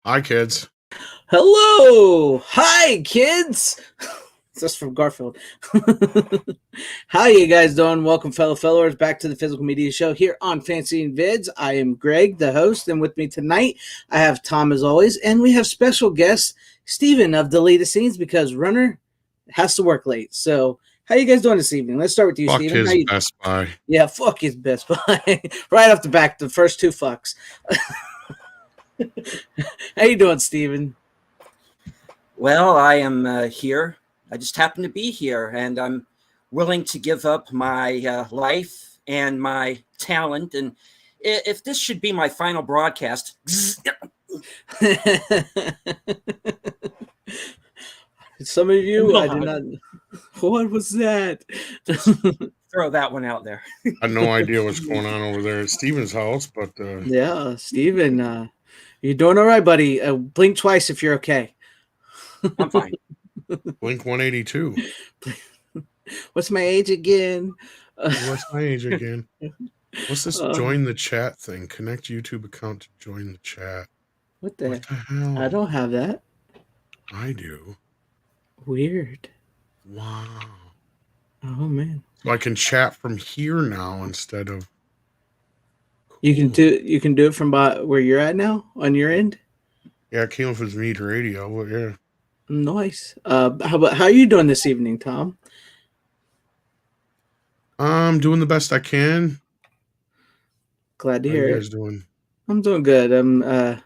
Hi, kids. Hello! Hi, kids! That's from Garfield. How you guys doing? Welcome, fellow followers, back to the Physical Media Show here on FanZcene Vids. I am Greg, the host, and with me tonight, I have Tom, as always, and we have special guest, Steven of Deleted Scenes, because Runner has to work late. So, how you guys doing this evening? Let's start with you, Fuck Steven. How his you? Best Buy. Yeah, fuck his Best Buy. Right off the back, the first two fucks. How you doing, Steven? Well, I am here. I just happen to be here, and I'm willing to give up my life and my talent. And if this should be my final broadcast, Some of you, I did not. What was that? throw that one out there. I had no idea what's going on over there at Steven's house, but Yeah, Steven, you're doing all right, buddy. Blink twice if you're okay. I'm fine. Blink 182. What's my age again? What's my age again? What's this join the chat thing? Connect YouTube account to join the chat. What the hell? I don't have that. I do. Weird. Wow. Oh, man. So I can chat from here now instead of. Cool. You can do it from where you're at now on your end. Yeah, it came up as Mead Radio, but yeah. Nice. How are you doing this evening, Tom? I'm doing the best I can. Glad to hear it. How you guys doing? I'm doing good. I'm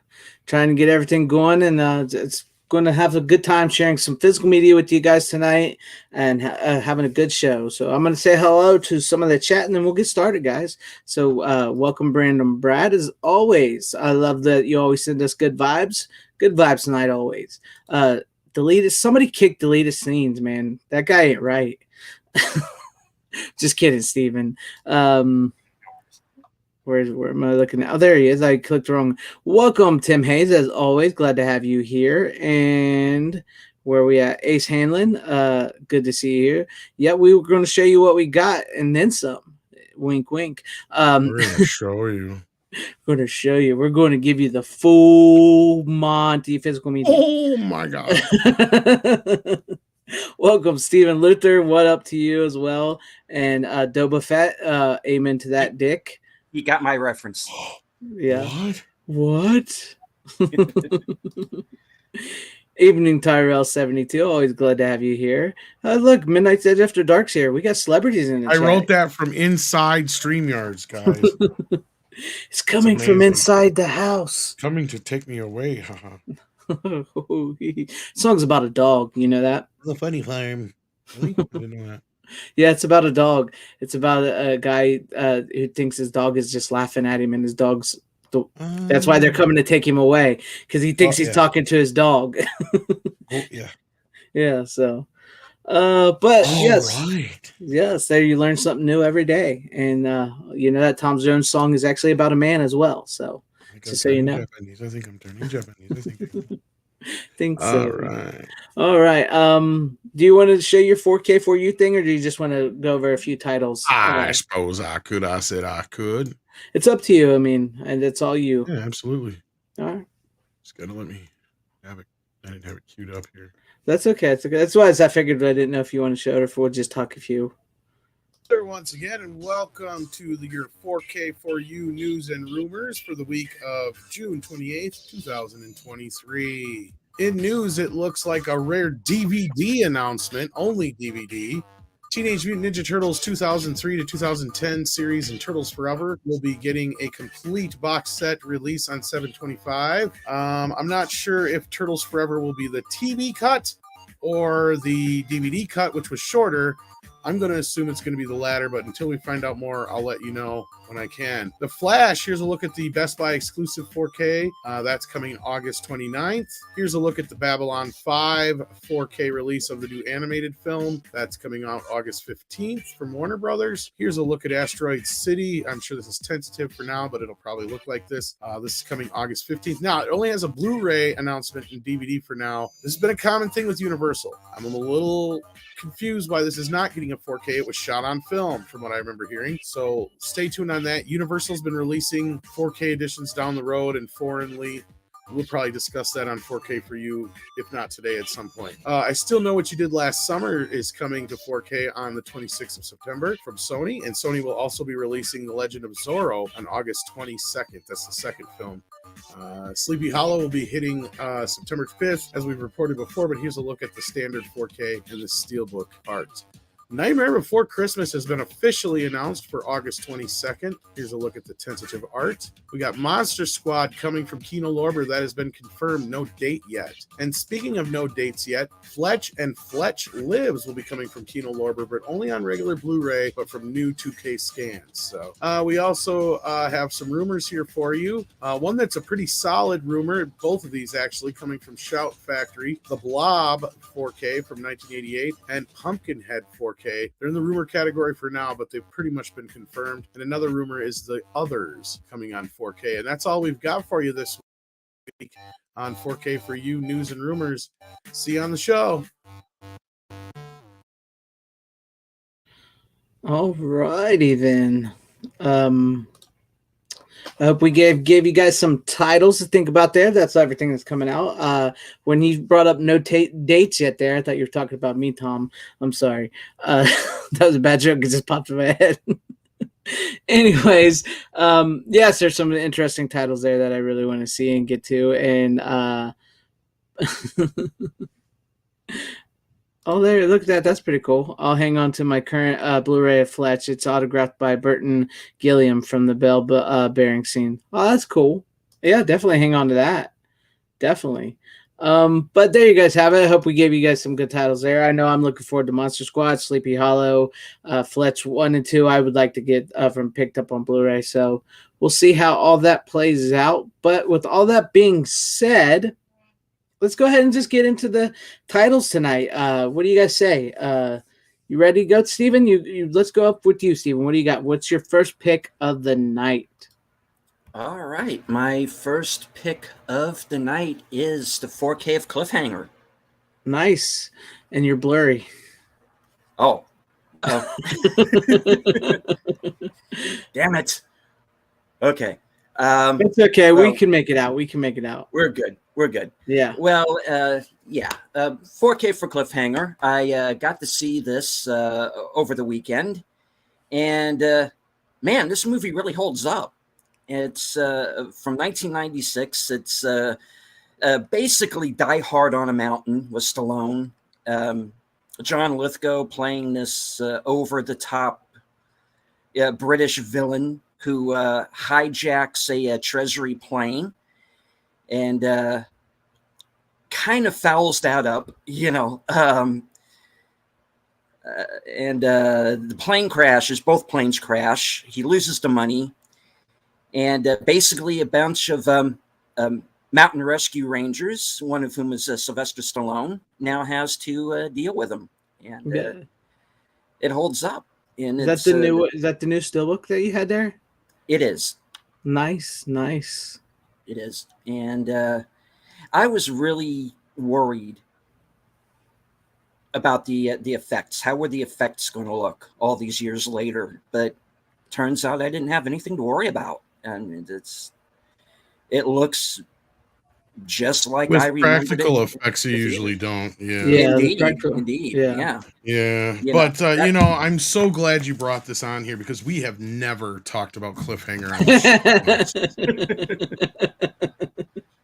trying to get everything going, and it's going to have a good time sharing some physical media with you guys tonight and having a good show. So I'm going to say hello to some of the chat, and then we'll get started, guys. So welcome, Brandon Brad, as always. I love that you always send us good vibes. Good vibes tonight, always. Somebody kicked Deleted Scenes, man. That guy ain't right. Just kidding, Steven. Where am I looking at? Oh, there he is. I clicked wrong. Welcome, Tim Hayes, as always. Glad to have you here. And where are we at? Ace Hanlon. Good to see you here. Yeah, we were going to show you what we got and then some. Wink, wink. We're going to show you. We're going to show you. We're going to give you the full Monty physical media. Oh, my God. Welcome, Stephen Luther. What up to you as well? And Doba Fett. Amen to that, Dick. You got my reference. Yeah. What? Evening Tyrell 72. Always glad to have you here. Look, Midnight's Edge After Dark's here. We got celebrities in the chat. I wrote that from inside StreamYards, guys. It's coming from inside the house. Coming to take me away. Song's about a dog. You know that? The funny farm. Really? I didn't know that. Yeah, it's about a dog. It's about a guy who thinks his dog is just laughing at him, and his dog's. That's why they're coming to take him away, because he thinks he's talking to his dog. Yeah. Yeah. So, but yes, there you learn something new every day, and you know that Tom Jones song is actually about a man as well. So, just so you know. Japanese. I think I'm turning Japanese. Think so. All right. Do you want to show your 4K for you thing, or do you just want to go over a few titles? I suppose I could. I said I could. It's up to you. I mean, and it's all you. Yeah, absolutely. All right. Just gotta let me have it. I didn't have it queued up here. That's okay. It's okay. That's why I figured I didn't know if you want to show it or if we'll just talk a few. Once again, and welcome to your 4K for you news and rumors for the week of June 28th, 2023. In news, it looks like a rare DVD announcement, only DVD. Teenage Mutant Ninja Turtles 2003 to 2010 series and Turtles Forever will be getting a complete box set release on 7/25. I'm not sure if Turtles Forever will be the TV cut or the DVD cut, which was shorter. I'm going to assume it's going to be the latter, but until we find out more, I'll let you know when I can. The Flash, here's a look at the Best Buy exclusive 4K. That's coming August 29th. Here's a look at the Babylon 5 4K release of the new animated film. That's coming out August 15th from Warner Brothers. Here's a look at Asteroid City. I'm sure this is tentative for now, but it'll probably look like this. This is coming August 15th. Now, it only has a Blu-ray announcement and DVD for now. This has been a common thing with Universal. I'm a little confused why this is not getting a 4K. It was shot on film, from what I remember hearing. So stay tuned on that. Universal's been releasing 4K editions down the road and foreignly we'll probably discuss that on 4K for you, if not today, at some point. I Still Know What You Did Last Summer is coming to 4K on the 26th of September from Sony, and Sony will also be releasing The Legend of Zorro on August 22nd. That's the second film. Sleepy Hollow will be hitting September 5th, as we've reported before, but here's a look at the standard 4K and the Steelbook art. Nightmare Before Christmas has been officially announced for August 22nd. Here's a look at the tentative art. We got Monster Squad coming from Kino Lorber. That has been confirmed. No date yet. And speaking of no dates yet, Fletch and Fletch Lives will be coming from Kino Lorber, but only on regular Blu-ray, but from new 2K scans. So we also have some rumors here for you. One that's a pretty solid rumor, both of these actually, coming from Shout Factory. The Blob 4K from 1988 and Pumpkinhead 4K. They're in the rumor category for now, but they've pretty much been confirmed. And another rumor is The Others coming on 4K. And that's all we've got for you this week on 4K for You News and Rumors. See you on the show. All righty then. I hope we gave you guys some titles to think about there. That's everything that's coming out. When he brought up no dates yet there, I thought you were talking about me, Tom. I'm sorry. That was a bad joke. It just popped in my head. Anyways, yes, there's some interesting titles there that I really want to see and get to. And oh, there, look at that. That's pretty cool. I'll hang on to my current Blu-ray of Fletch. It's autographed by Burton Gilliam from the Bell Bearing Scene. Oh, that's cool. Yeah, definitely hang on to that. Definitely. But there you guys have it. I hope we gave you guys some good titles there. I know I'm looking forward to Monster Squad, Sleepy Hollow, Fletch 1 and 2. I would like to get from picked up on Blu-ray. So we'll see how all that plays out. But with all that being said, let's go ahead and just get into the titles tonight. What do you guys say? You ready to go, Steven? You let's go up with you, Steven. What do you got? What's your first pick of the night? All right. My first pick of the night is the 4K of Cliffhanger. Nice. And you're blurry. Oh. Damn it. Okay. It's okay. We can make it out. We're good. Yeah. Well, 4K for Cliffhanger. I got to see this over the weekend, and man, this movie really holds up. It's from 1996. It's basically Die Hard on a Mountain with Stallone. John Lithgow playing this over-the-top British villain who hijacks a treasury plane and kind of fouls that up, and the plane crashes. Both planes crash. He loses the money. And basically a bunch of mountain rescue rangers, one of whom is Sylvester Stallone, now has to deal with him. And it holds up. And is that the new steelbook that you had there? It is. Nice. It is. And I was really worried about the effects. How were the effects going to look all these years later? But turns out I didn't have anything to worry about. And it looks just like with I remember. Practical effects, you usually don't. Indeed. Yeah. But I'm so glad you brought this on here because we have never talked about Cliffhanger on the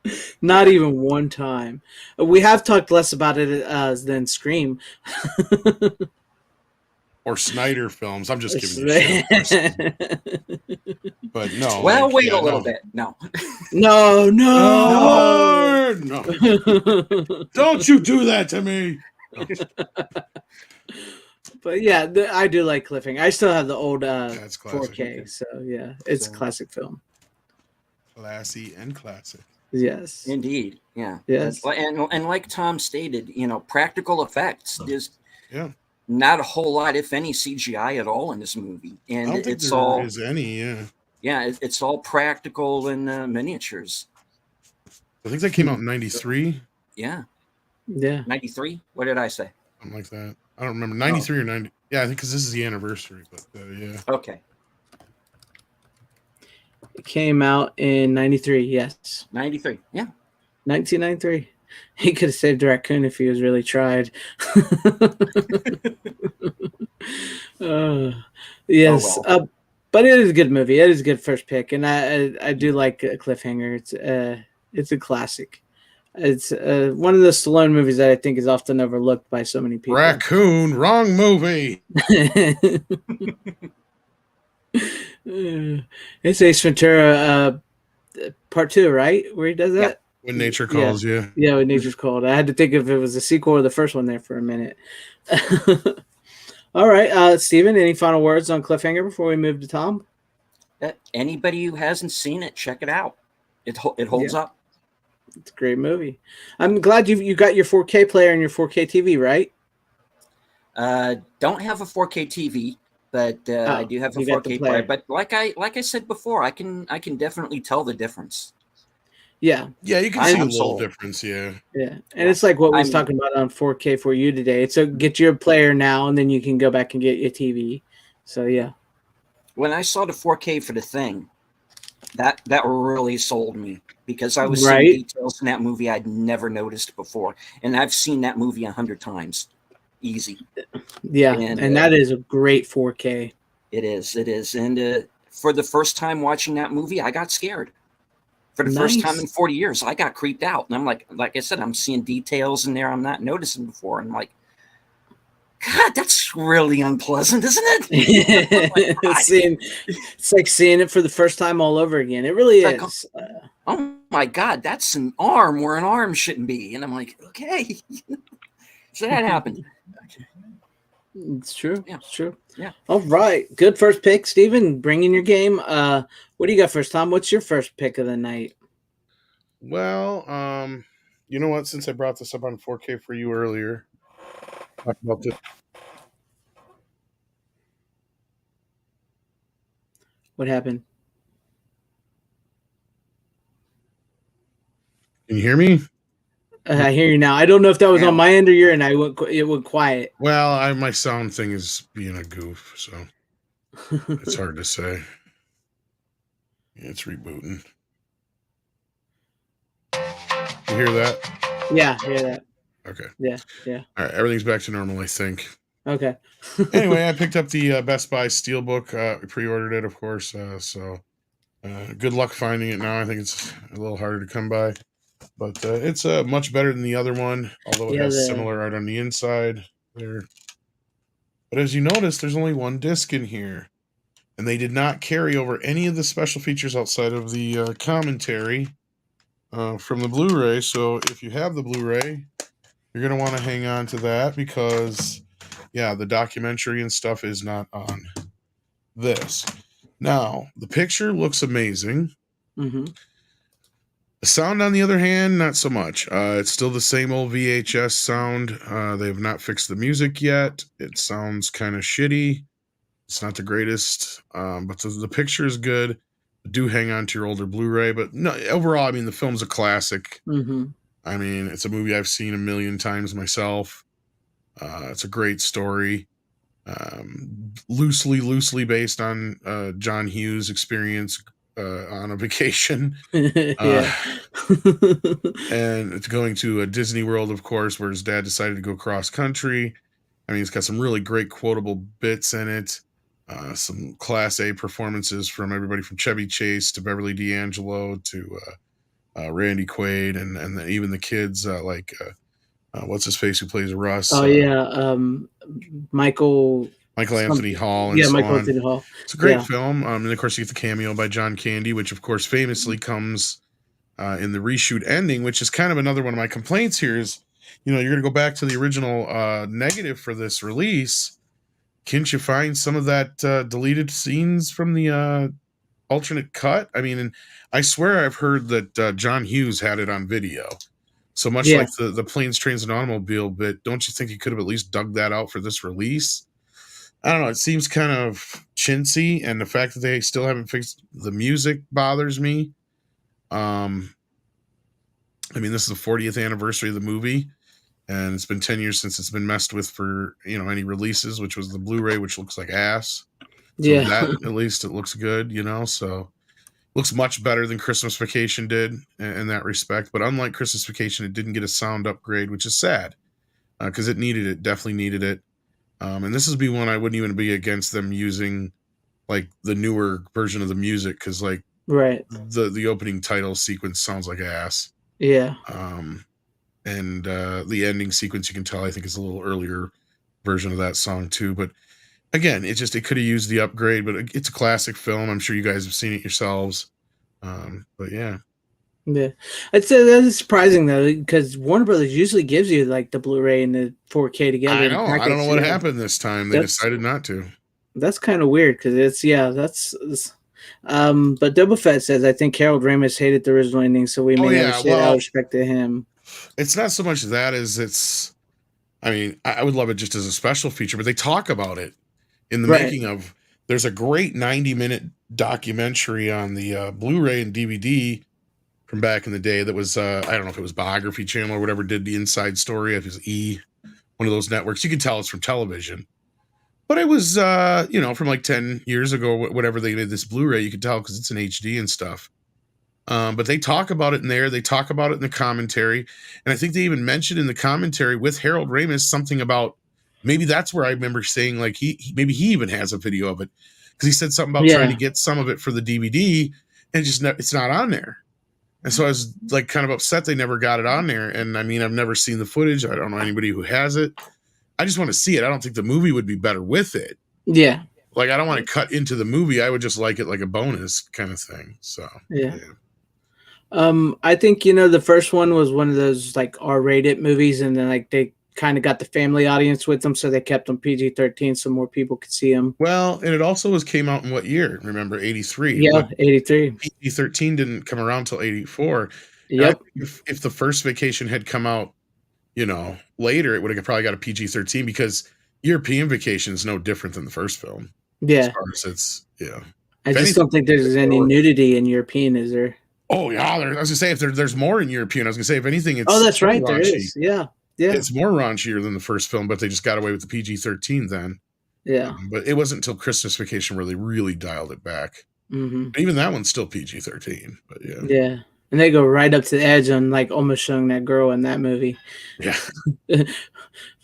show. Not even one time. We have talked less about it than Scream. Or Snyder films. I'm just giving you shit. But no. Well, wait a little bit. No. No. Don't you do that to me. No. But yeah, I do like Cliffhanger. I still have the old 4K. So yeah, it's a classic film. Classy and classic. Yes. Indeed. Yeah. Yes. And like Tom stated, practical effects. There's not a whole lot, if any, CGI at all in this movie, and I don't think there is any. Yeah, it's all practical and miniatures. I think that came out in 93. Yeah. 93. What did I say? Something like that. I don't remember 93 or 90. Yeah, I think because this is the anniversary. But yeah. Okay. It came out in 93. Yes. 93. Yeah. 1993. He could have saved a raccoon if he was really tried. uh, Oh yes, well. but it is a good movie. It is a good first pick, and I do like Cliffhanger. It's a classic. It's one of the Stallone movies that I think is often overlooked by so many people. Raccoon, wrong movie. It's Ace Ventura Part 2, right? Where he does that? Yeah. When Nature Calls You. Yeah, when Nature's Called. I had to think if it was a sequel or the first one there for a minute. All right, Steven, any final words on Cliffhanger before we move to Tom? Anybody who hasn't seen it, check it out. It holds up. It's a great movie. I'm glad you got your 4K player and your 4K TV, right? Don't have a 4K TV, but I do have a 4K player. But like I said before, I can definitely tell the difference. Yeah, you can see a little difference. Yeah, and it's like what we was talking about on 4K for you today. So get your player now, and then you can go back and get your TV. So yeah. When I saw the 4K for The Thing, that really sold me because I was seeing details in that movie I'd never noticed before, and I've seen that movie 100 times, easy. Yeah, and that is a great 4K. It is, and for the first time watching that movie, I got scared. For the first time in 40 years, I got creeped out. And I'm like I said, I'm seeing details in there I'm not noticing before. And I'm like, God, that's really unpleasant, isn't it? It's like seeing it for the first time all over again. It really is. Oh my God, that's an arm where an arm shouldn't be. And I'm like, okay. So that happened. It's true. Yeah. It's true. Yeah. All right. Good first pick, Steven. Bring in your game. What do you got first, Tom? What's your first pick of the night? Well, you know what? Since I brought this up on 4K for you earlier, talk about this. What happened? Can you hear me? I hear you now. I don't know if that was on my end or your end. It went quiet. Well, my sound thing is being a goof, so it's hard to say. It's rebooting. You hear that? Yeah, I hear that. Okay. Yeah. All right, everything's back to normal, I think. Okay. Anyway, I picked up the Best Buy Steelbook. Pre-ordered it, of course. So good luck finding it now. I think it's a little harder to come by. But it's much better than the other one, although it has similar art on the inside there. But as you notice, there's only one disc in here. And they did not carry over any of the special features outside of the commentary from the Blu-ray. So if you have the Blu-ray, you're going to want to hang on to that because, yeah, the documentary and stuff is not on this. Now, the picture looks amazing. Mm-hmm. The sound, on the other hand, not so much. It's still the same old VHS sound. They have not fixed the music yet. It sounds kind of shitty. It's not the greatest, but the picture is good. Do hang on to your older Blu-ray, but no, overall, I mean, the film's a classic. Mm-hmm. I mean, it's a movie I've seen a million times myself. It's a great story. Loosely based on John Hughes' experience on a vacation. Yeah. And it's going to a Disney World, of course, where his dad decided to go cross country. I mean, it's got some really great quotable bits in it. Some Class A performances from everybody from Chevy Chase to Beverly D'Angelo to Randy Quaid and even the kids like what's his face who plays Russ. Oh yeah, Michael Anthony Hall. And Michael Anthony Hall. It's a great film. And of course you get the cameo by John Candy, which of course famously comes in the reshoot ending, which is kind of another one of my complaints here is, you're going to go back to the original negative for this release. Can't you find some of that deleted scenes from the alternate cut? I mean, and I swear I've heard that John Hughes had it on video. So much like the Planes, Trains, and Automobile bit, don't you think you could have at least dug that out for this release? I don't know. It seems kind of chintzy, and the fact that they still haven't fixed the music bothers me. I mean, this is the 40th anniversary of the movie, and it's been 10 years since it's been messed with for, any releases, which was the Blu-ray, which looks like ass. So that, at least it looks good, so, Looks much better than Christmas Vacation did in that respect. But unlike Christmas Vacation, it didn't get a sound upgrade, which is sad because it needed it. Definitely needed it. And this would be one I wouldn't even be against them using like the newer version of the music because like Right. the opening title sequence sounds like ass. Yeah. And the ending sequence, you can tell, I think is a little earlier version of that song too. But again, it could have used the upgrade, but it's a classic film. I'm sure you guys have seen it yourselves. But yeah. Yeah, I'd say that is surprising though, because Warner Brothers usually gives you like the Blu-ray and the 4K together. I know. I don't know what happened this time. They decided not to. That's kind of weird because but Double Fett says, I think Harold Ramis hated the original ending, so we may have shit out of respect to him. It's not so much that as I mean, I would love it just as a special feature, but they talk about it in the making of. There's a great 90-minute documentary on the Blu-ray and DVD from back in the day that was, I don't know if it was Biography Channel or whatever did the inside story. If it was one of those networks. You can tell it's from television. But it was, from like 10 years ago, whatever they made this Blu-ray, you could tell because it's in HD and stuff. But they talk about it in there. They talk about it in the commentary. And I think they even mentioned in the commentary with Harold Ramis something about, maybe that's where I remember saying like maybe he even has a video of it. Because he said something about trying to get some of it for the DVD and it's not on there. And so I was like kind of upset they never got it on there. And I mean, I've never seen the footage. I don't know anybody who has it. I just want to see it. I don't think the movie would be better with it. Yeah. Like, I don't want to cut into the movie. I would just like it like a bonus kind of thing. So, yeah. I think, the first one was one of those like R-rated movies, and then like they kind of got the family audience with them, so they kept them PG-13 so more people could see them. Well, and it also came out in what year? Remember, 83. Yeah, 83. PG-13 didn't come around till 84. Yep. If the first Vacation had come out, later, it would have probably got a PG-13 because European Vacation is no different than the first film. Yeah. As far as it's, I just don't think there's any nudity in European, is there? Oh, yeah. I was going to say, if there's more in European, I was going to say, if anything, it's that's right. raunchy. There is. Yeah. Yeah. It's more raunchier than the first film, but they just got away with the PG-13 then. Yeah. But it wasn't until Christmas Vacation where they really dialed it back. Mm-hmm. Even that one's still PG-13. But yeah. Yeah. And they go right up to the edge on like almost showing that girl in that movie. Yeah.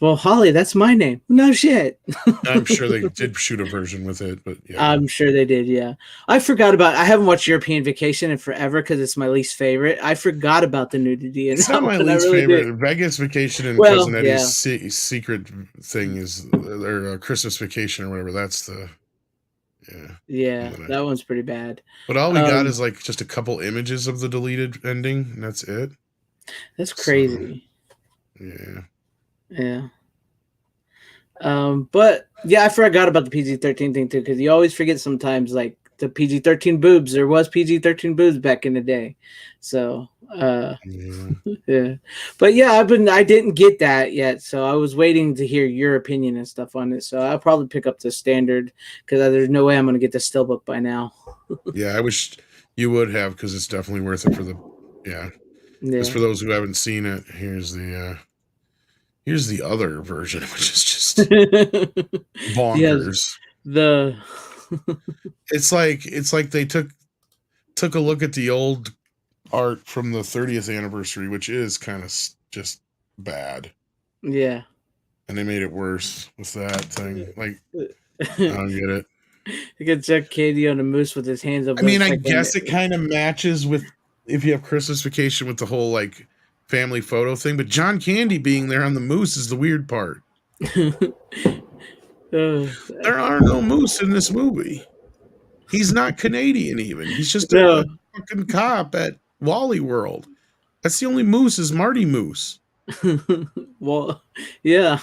Well, Holly, that's my name. No shit. I'm sure they did shoot a version with it, but yeah. I'm sure they did, yeah. I haven't watched European Vacation in forever because it's my least favorite. I forgot about the nudity. It's not my least favorite. Vegas Vacation and Cousin Eddie's secret thing is their Christmas Vacation or whatever. That's the... Yeah, that one's pretty bad. But all we got is like just a couple images of the deleted ending, and that's it. That's crazy. So, yeah. Yeah. But yeah, I forgot about the PG-13 thing too, because you always forget sometimes like the PG-13 boobs. There was PG-13 boobs back in the day. So yeah. But yeah, I didn't get that yet, so I was waiting to hear your opinion and stuff on it. So I'll probably pick up the standard because there's no way I'm gonna get the Steelbook by now. Yeah, I wish you would have, because it's definitely worth it for the Just for those who haven't seen it, here's the other version, which is just bonkers. It's like they took a look at the old art from the 30th anniversary, which is kind of just bad. Yeah. And they made it worse with that thing. Like, I don't get it. You get Jack Cady on a moose with his hands up. I mean, I guess it kind of matches with if you have Christmas Vacation with the whole like family photo thing, but John Candy being there on the moose is the weird part. There are no moose in this movie. He's not Canadian even. He's just a fucking cop at Wally World. That's the only moose is Marty Moose. Well, yeah.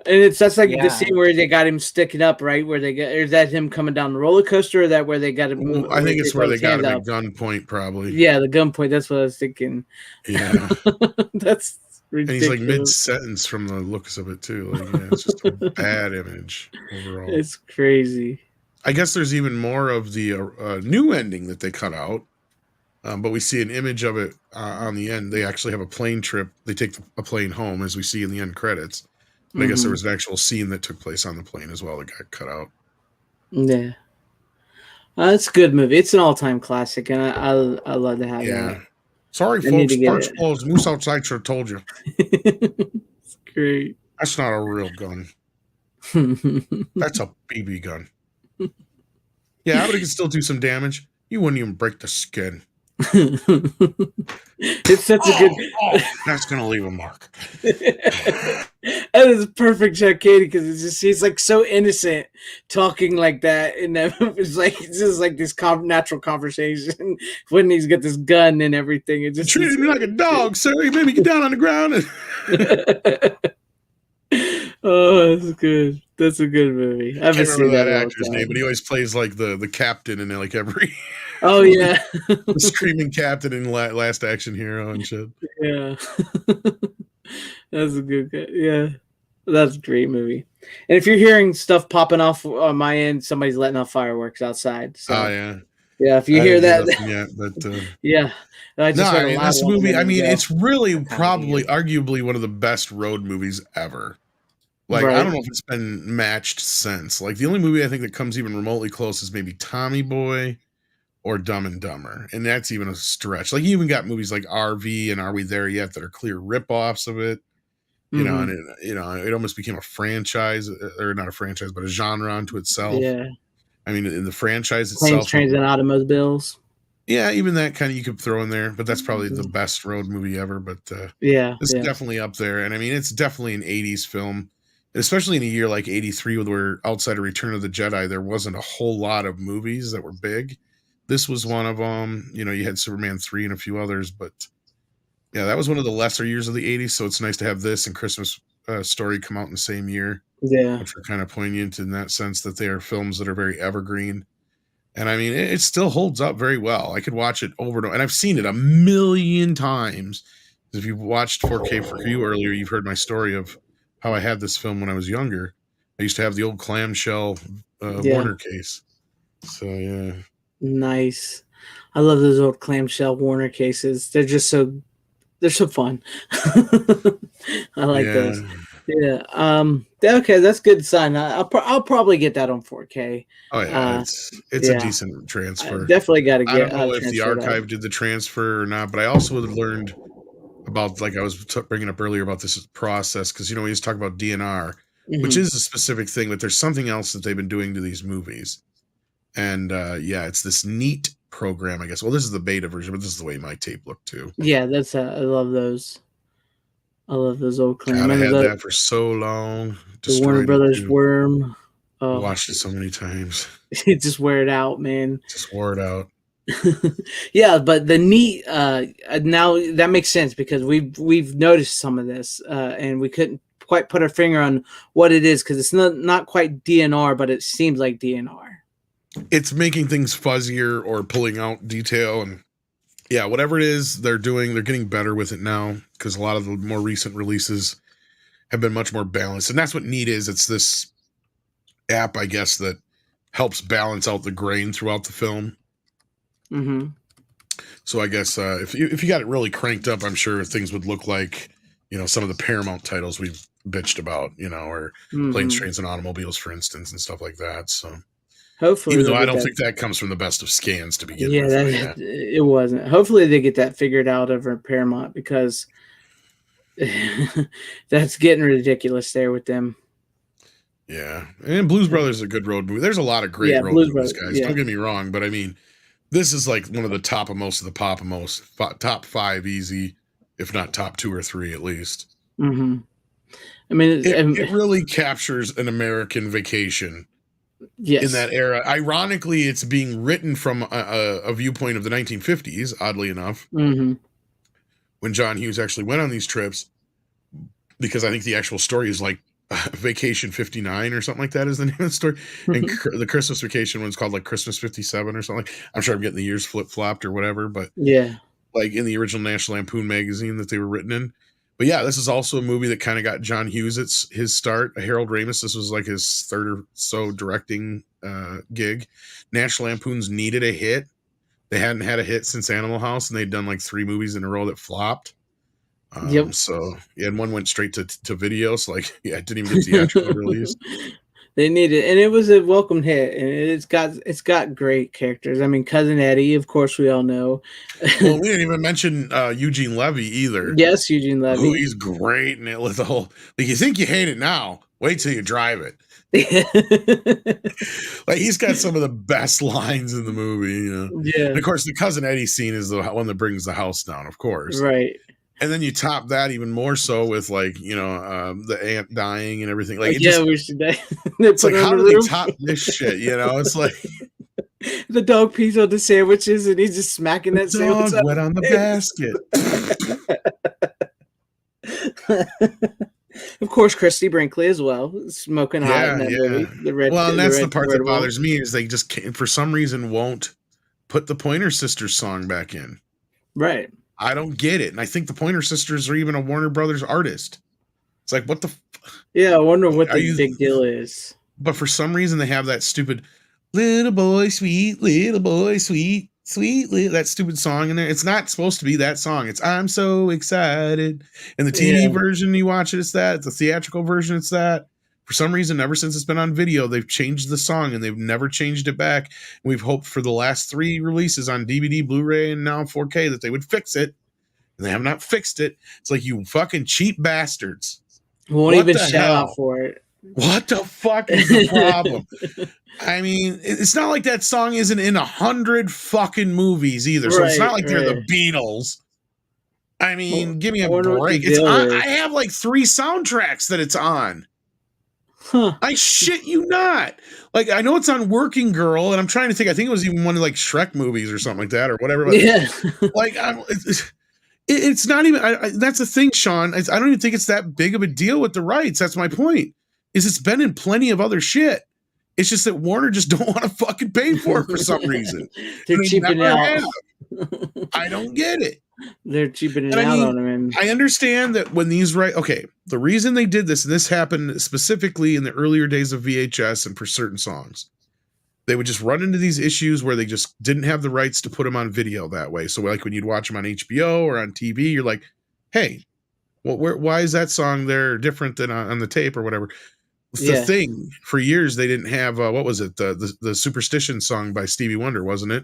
And that's like the scene where they got him sticking up, right? Where they get, or is that him coming down the roller coaster, or that where they got him? I think it's where they got him at gunpoint, probably. Yeah, the gunpoint. That's what I was thinking. Yeah, that's ridiculous. And he's like mid-sentence from the looks of it too. Like, yeah, it's just a bad image overall. It's crazy. I guess there's even more of the new ending that they cut out, but we see an image of it on the end. They actually have a plane trip. They take a plane home, as we see in the end credits. But I guess there was an actual scene that took place on the plane as well that got cut out. Yeah. It's a good movie. It's an all-time classic, and I love to have that. Sorry, I need folks. to get Parts it. closed. Moose outside should have told you. It's great. That's not a real gun. That's a BB gun. Yeah, but it can still do some damage. You wouldn't even break the skin. It's such a good. That's gonna leave a mark. That is perfect, Chuck Katie, because it's just he's like so innocent talking like that, and it's like it's just like this natural conversation when he's got this gun and everything. It just Treated me like a dog, sir. You made me get down on the ground. Oh, that's good. That's a good movie. I haven't can't seen remember that in a long actor's time. name, but he always plays like the captain in like every Oh yeah, the screaming captain in Last Action Hero and shit. yeah. That's a good guy. Yeah, that's a great movie. And if you're hearing stuff popping off on my end, somebody's letting off fireworks outside. So Oh yeah, yeah, if you I hear didn't that, nothing yet, but yeah, I just heard a loud this one a movie. I minute mean, ago. it's really Kind of probably, weird. arguably, one of the best road movies ever. Like, I Right. don't know if it's been matched since. Like, the only movie I think that comes even remotely close is maybe Tommy Boy or Dumb and Dumber, and that's even a stretch. Like, you even got movies like RV and Are We There Yet that are clear ripoffs of it. You know, and it almost became a franchise, or not a franchise, but a genre unto itself. Yeah, I mean, in the franchise planes, itself, trains, and automobiles. yeah, even that kind of you could throw in there, but that's probably the best road movie ever. But Yeah, it's yeah, definitely up there, and I mean, it's definitely an '80s film, especially in a year like '83, where outside of Return of the Jedi, there wasn't a whole lot of movies that were big. This was one of them. You know, you had Superman 3 and a few others, but yeah, that was one of the lesser years of the '80s. So it's nice to have this and Christmas Story come out in the same year, yeah. which are kind of poignant in that sense that they are films that are very evergreen. And I mean, it still holds up very well. I could watch it over and over, and I've seen it a million times. If you've watched 4K for You earlier, you've heard my story of how I had this film when I was younger. I used to have the old clamshell Yeah. Warner case. So yeah, Nice. I love those old clamshell Warner cases. They're so fun. I like those. Yeah. Okay, that's good sign. I'll probably get that on 4K. Oh yeah, it's a decent transfer. Definitely got to get. I don't know if the archive did the transfer or not, but I also had learned about, like I was bringing up earlier, about this process, because we just talk about DNR, which is a specific thing, but there's something else that they've been doing to these movies, and it's this neat program, I guess. Well, this is the beta version, but this is the way my tape looked too. Yeah, that's I love those. I love those old claims. God, I had that for so long. The Warner Brothers worm. Oh, watched it so many times. It just wear it out, man. Just wore it out. Yeah, but the neat now that makes sense, because we've noticed some of this, and we couldn't quite put our finger on what it is, because it's not quite DNR, but it seems like DNR. It's making things fuzzier or pulling out detail, and yeah, whatever it is they're doing, they're getting better with it now, because a lot of the more recent releases have been much more balanced. And that's what neat is. It's this app, I guess, that helps balance out the grain throughout the film. Mm-hmm. So I guess if you got it really cranked up, I'm sure things would look like, some of the Paramount titles we've bitched about, or Planes, Trains, and Automobiles, for instance, and stuff like that. So hopefully, even though I don't think that comes from the best of scans to begin with. It wasn't. Hopefully they get that figured out over Paramount, because that's getting ridiculous there with them. Yeah, and Blues Brothers is a good road movie. There's a lot of great road movies, guys. Yeah. Don't get me wrong, but I mean, this is like one of the top of most of the popmost, top 5 easy, if not top 2 or 3 at least. Mm-hmm. I mean, it really captures an American vacation. Yes. In that era. Ironically, it's being written from a viewpoint of the 1950s, oddly enough, when John Hughes actually went on these trips, because I think the actual story is like Vacation 59 or something like that is the name of the story. And the Christmas Vacation one's called like Christmas 57 or something. I'm sure I'm getting the years flip-flopped or whatever, but yeah, like in the original National Lampoon magazine that they were written in. But yeah, this is also a movie that kind of got John Hughes his start. Harold Ramis, this was like his third or so directing gig. National Lampoons needed a hit. They hadn't had a hit since Animal House, and they'd done like 3 movies in a row that flopped. So yeah, and one went straight to video. So like, yeah, it didn't even get theatrical release. They need it, and it was a welcome hit, and it's got great characters. I mean, Cousin Eddie, of course, we all know. Well, we didn't even mention Eugene Levy either. Yes, Eugene Levy. Who he's great in it with the whole like you think you hate it now, wait till you drive it. Like he's got some of the best lines in the movie, you know. Yeah. And of course, the Cousin Eddie scene is the one that brings the house down, of course. Right. And then you top that even more so with like, you know, the aunt dying and everything. Like, we should die. It's like, how do they top this shit? You know, it's like the dog pees on the sandwiches and he's just smacking that sandwich wet on the basket. Of course, Christy Brinkley as well, smoking hot in that movie. And that's the part that bothers me is they just can't, for some reason won't put the Pointer Sisters song back in. Right. I don't get it. And I think the Pointer Sisters are even a Warner Brothers artist. It's like, what the... Yeah, I wonder what the big deal is. But for some reason, they have that stupid little boy, sweet, that stupid song in there. It's not supposed to be that song. It's I'm so excited. In the TV version, you watch it, it's that. It's the theatrical version, it's that. For some reason, ever since it's been on video, they've changed the song and they've never changed it back. And we've hoped for the last 3 releases on DVD, Blu-ray, and now 4K that they would fix it. And they have not fixed it. It's like, you fucking cheap bastards. Won't even shout out for it. What the fuck is the problem? I mean, it's not like that song isn't in 100 fucking movies either. So it's not like they're the Beatles. I mean, give me a break. I have like 3 soundtracks that it's on. Huh. I shit you not. Like, I know it's on Working Girl, and I'm trying to think. I think it was even one of like Shrek movies or something like that, or whatever. Like, it's not even. That's the thing, Sean. I don't even think it's that big of a deal with the rights. That's my point. Is it's been in plenty of other shit. It's just that Warner just don't want to fucking pay for it for some reason. They're cheaping out. I don't get it. They're cheaping it out on them. I understand that when these the reason they did this, and this happened specifically in the earlier days of VHS and for certain songs, they would just run into these issues where they just didn't have the rights to put them on video that way. So like when you'd watch them on HBO or on TV, you're like, hey, well, why is that song there different than on the tape or whatever? The thing for years they didn't have what was it, the Superstition song by Stevie Wonder, wasn't it?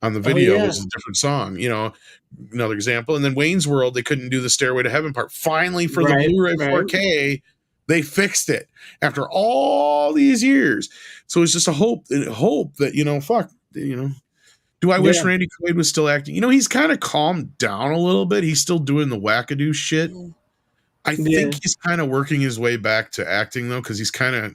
On the video was a different song, you know, another example. And then Wayne's World, they couldn't do the Stairway to Heaven part. Finally, for the Blu-ray 4K, they fixed it after all these years. So it's just a hope that, you know, do I wish Randy Quaid was still acting? You know, he's kind of calmed down a little bit. He's still doing the wackadoo shit. I think he's kind of working his way back to acting, though, because he's kind of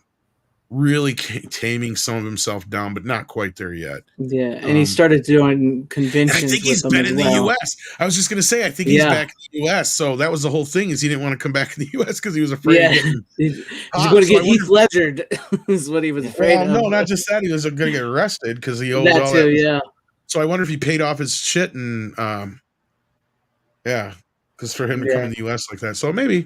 really taming some of himself down, but not quite there yet. Yeah, and he started doing conventions. I think he's been in the U.S. I was just going to say, I think he's back in the U.S. So that was the whole thing, is he didn't want to come back in the U.S. because he was afraid of getting he's going to get Heath Ledgered, is what he was afraid of. No, not just that. He was going to get arrested because he owed all that. Yeah. So I wonder if he paid off his shit and, because for him to come in the U.S. like that. So maybe.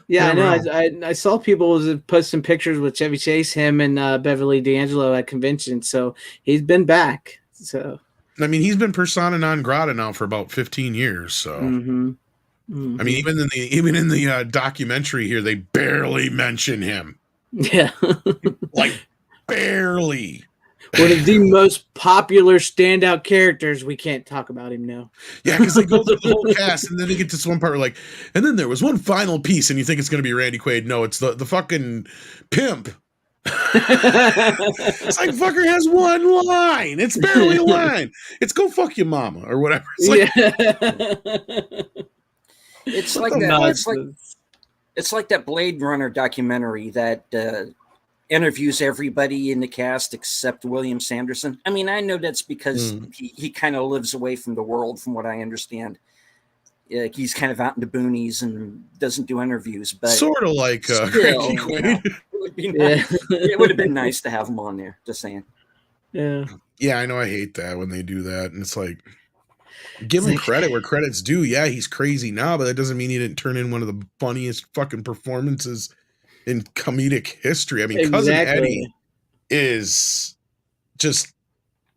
Yeah, I know. I saw people post some pictures with Chevy Chase, him and Beverly D'Angelo at conventions. So he's been back. So I mean, he's been persona non grata now for about 15 years. So I mean, even in the documentary here, they barely mention him. Yeah, like barely. One of the most popular standout characters. We can't talk about him now. Yeah, because they go through the whole cast, and then they get to this one part where like, and then there was one final piece, and you think it's going to be Randy Quaid. No, it's the fucking pimp. It's like, fucker has one line. It's barely a line. It's go fuck your mama or whatever. It's like, it's like that. It's like that Blade Runner documentary that interviews everybody in the cast except William Sanderson. I mean, I know that's because he kind of lives away from the world, from what I understand. He's kind of out in the boonies and doesn't do interviews, but sort of like still, it would have been nice to have him on there. Just saying. Yeah, I know. I hate that when they do that, and it's like, give him credit where credit's due. Yeah, he's crazy now, but that doesn't mean he didn't turn in one of the funniest fucking performances in comedic history. I mean, Cousin Eddie is just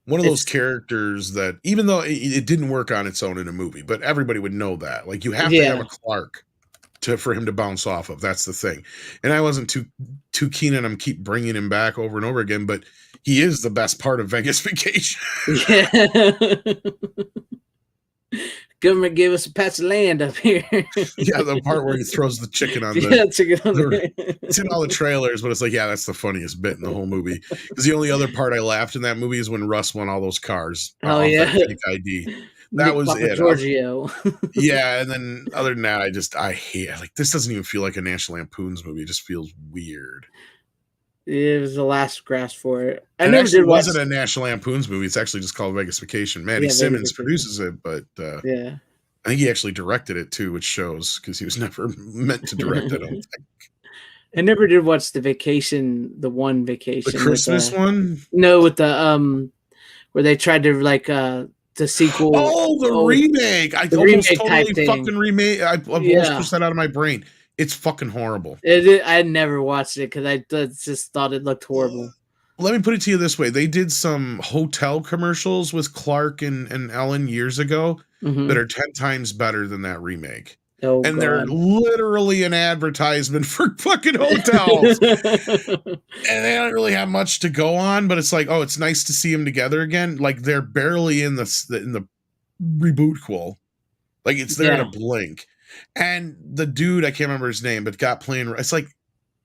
one of those characters that, even though it didn't work on its own in a movie, but everybody would know that. Like, you have to have a Clark for him to bounce off of. That's the thing. And I wasn't too keen on him keep bringing him back over and over again, but he is the best part of Vegas Vacation. Yeah. Government gave us a patch of land up here. Yeah, the part where he throws the chicken on it's in all the trailers, but it's like, yeah, that's the funniest bit in the whole movie. Because the only other part I laughed in that movie is when Russ won all those cars. Oh yeah, that fake ID. That was Papa it. Giorgio. Yeah, and then other than that, I hate like this doesn't even feel like a National Lampoon's movie. It just feels weird. It was the last grasp for it. It actually wasn't a National Lampoon's movie. It's actually just called Vegas Vacation. Maddie Simmons produces it, but yeah, I think he actually directed it too, which shows because he was never meant to direct it. I don't think. I never did watch the one vacation, the Christmas one. No, with the where they tried to like the sequel. Oh, the remake! I almost totally fucking remake. I almost pushed that out of my brain. It's fucking horrible. I never watched it because I just thought it looked horrible. Let me put it to you this way. They did some hotel commercials with Clark and Ellen years ago that are 10 times better than that remake. Oh, and God. They're literally an advertisement for fucking hotels. And they don't really have much to go on, but it's like, oh, it's nice to see them together again. Like they're barely in the reboot quel. Like it's there in a blink. And the dude, I can't remember his name, but got playing. It's like,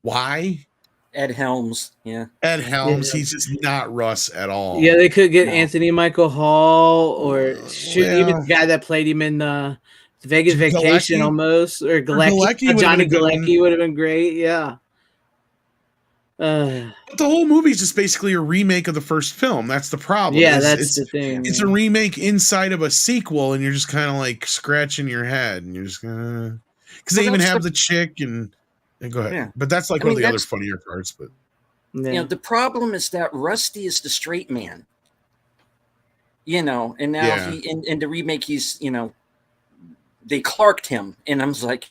why? Ed Helms. Yeah. Ed Helms. He's just not Russ at all. Yeah, they could get Anthony Michael Hall or even the guy that played him in the Vegas Vacation almost. Or Galecki. Johnny Galecki would have been great. Yeah. But the whole movie is just basically a remake of the first film. That's the problem. Yeah, that's the thing. It's a remake inside of a sequel, and you're just kind of like scratching your head, and you're just gonna because they even have the chick and go ahead. Yeah. But that's like one of the other funnier parts. But the problem is that Rusty is the straight man. And now he in the remake he's they Clarked him, and I was like.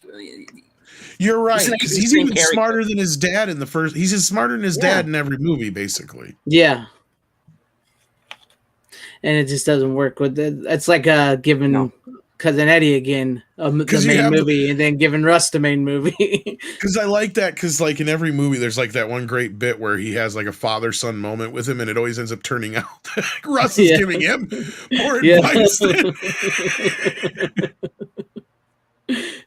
You're right. He's even smarter than his dad in the first. He's as smarter than his dad in every movie, basically. Yeah. And it just doesn't work with it. It's like giving Cousin Eddie again the main movie and then giving Russ the main movie. Because I like that because like in every movie there's like that one great bit where he has like a father-son moment with him and it always ends up turning out Russ is giving him more advice than...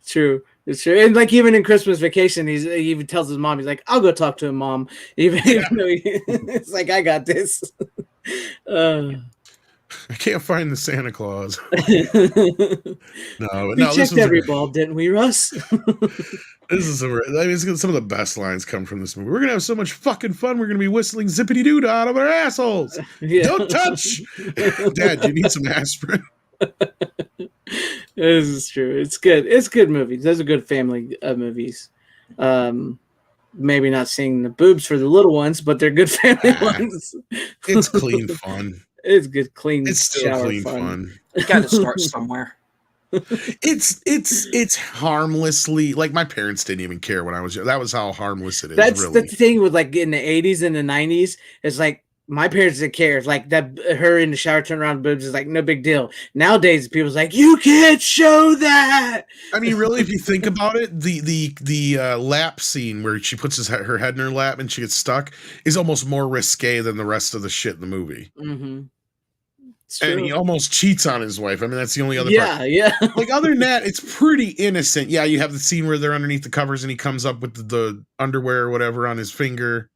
True. It's true. And like even in Christmas Vacation, he even tells his mom, he's like, I'll go talk to him, Mom. Even though it's like, I got this. I can't find the Santa Claus. We checked every bulb, didn't we, Russ? This is some of the best lines come from this movie. We're gonna have so much fucking fun. We're gonna be whistling zippity doo out of our assholes. Don't touch, Dad. You need some aspirin. This is true. It's good. It's good movies. Those are good family movies. Maybe not seeing the boobs for the little ones, but they're good family ones. It's clean fun. It's good, clean. It's still clean fun. You got to start somewhere. It's harmlessly like my parents didn't even care when I was young. That was how harmless it is. That's the thing with like in the 80s and the 90s. It's like my parents didn't care. It's like that her in the shower turn around boobs is like no big deal. Nowadays people's like, you can't show that. I mean, really, if you think about it, the lap scene where she puts her head in her lap and she gets stuck is almost more risque than the rest of the shit in the movie. Mm-hmm. And he almost cheats on his wife. I mean, that's the only other part. Yeah. Like, other than that, it's pretty innocent. Yeah, you have the scene where they're underneath the covers and he comes up with the underwear or whatever on his finger,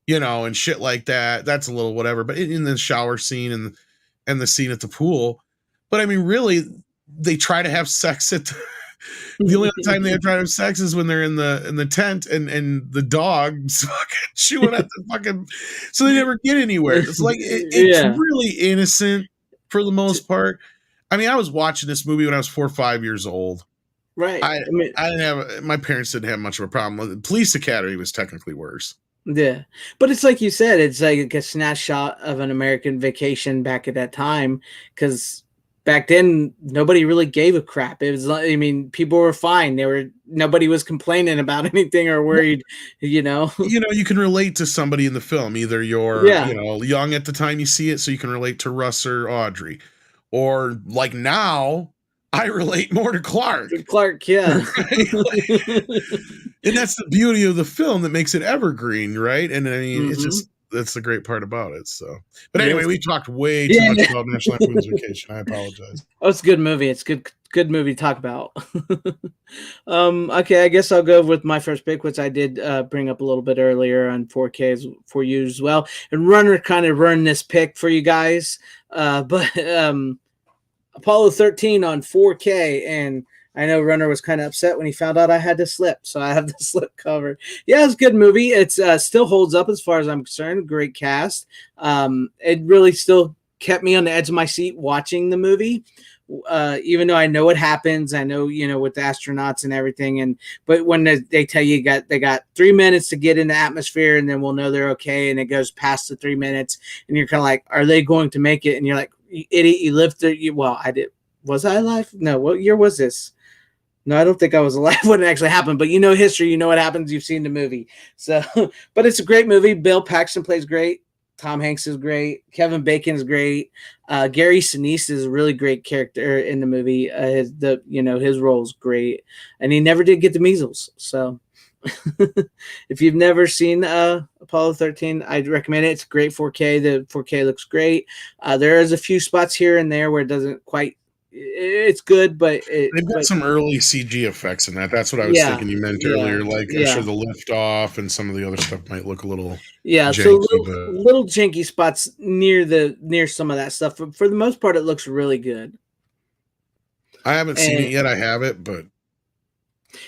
and shit like that. That's a little whatever. But in the shower scene and the scene at the pool. But, I mean, really, they try to have sex at the only time they try to have sex is when they're in the tent and the dog's fucking chewing at the fucking... So they never get anywhere. It's like, it's really innocent. For the most part. I mean, I was watching this movie when I was 4 or 5 years old. Right. I didn't have, my parents didn't have much of a problem. The Police Academy was technically worse. Yeah. But it's like you said, it's like a snapshot of an American Vacation back at that time. Because back then, nobody really gave a crap. It was, I mean, people were fine. Nobody was complaining about anything or worried, You can relate to somebody in the film. Either you're, young at the time you see it, so you can relate to Russ or Audrey. Or like now, I relate more to Clark. Clark, yeah. And that's the beauty of the film that makes it evergreen, right? And I mean, it's Mhm. just that's the great part about it. So, but Yes. anyway, we talked way too much about National Lampoon's Vacation. I apologize. Oh, it's a good movie. It's good movie to talk about. Okay, I guess I'll go with my first pick, which I did bring up a little bit earlier on 4K for you as well. And Runner kind of ruined this pick for you guys, but Apollo 13 on 4K, and I know Runner was kind of upset when he found out I had the slip, so I have the slip cover. Yeah, it's a good movie. It's still holds up as far as I'm concerned. Great cast. It really still kept me on the edge of my seat watching the movie. Even though I know what happens, I know with the astronauts and everything, but when they tell you they got 3 minutes to get in the atmosphere, and then we'll know they're okay, and it goes past the 3 minutes, and you're kind of like, are they going to make it? And you're like, you idiot, you lived through. Well, I did. Was I alive? No. What year was this? No, I don't think I was alive when it actually happened. But history. You know what happens. You've seen the movie. So, but it's a great movie. Bill Paxton plays great. Tom Hanks is great. Kevin Bacon is great. Gary Sinise is a really great character in the movie. His role is great, and he never did get the measles. So, if you've never seen Apollo 13, I'd recommend it. It's great 4K. The 4K looks great. There is a few spots here and there where it doesn't quite. It's good, but They've got some early CG effects in that. That's what I was thinking you meant earlier. Like I'm sure the lift off and some of the other stuff might look a little janky, so little janky spots near some of that stuff. But for the most part, it looks really good. I haven't seen it yet. I have it, but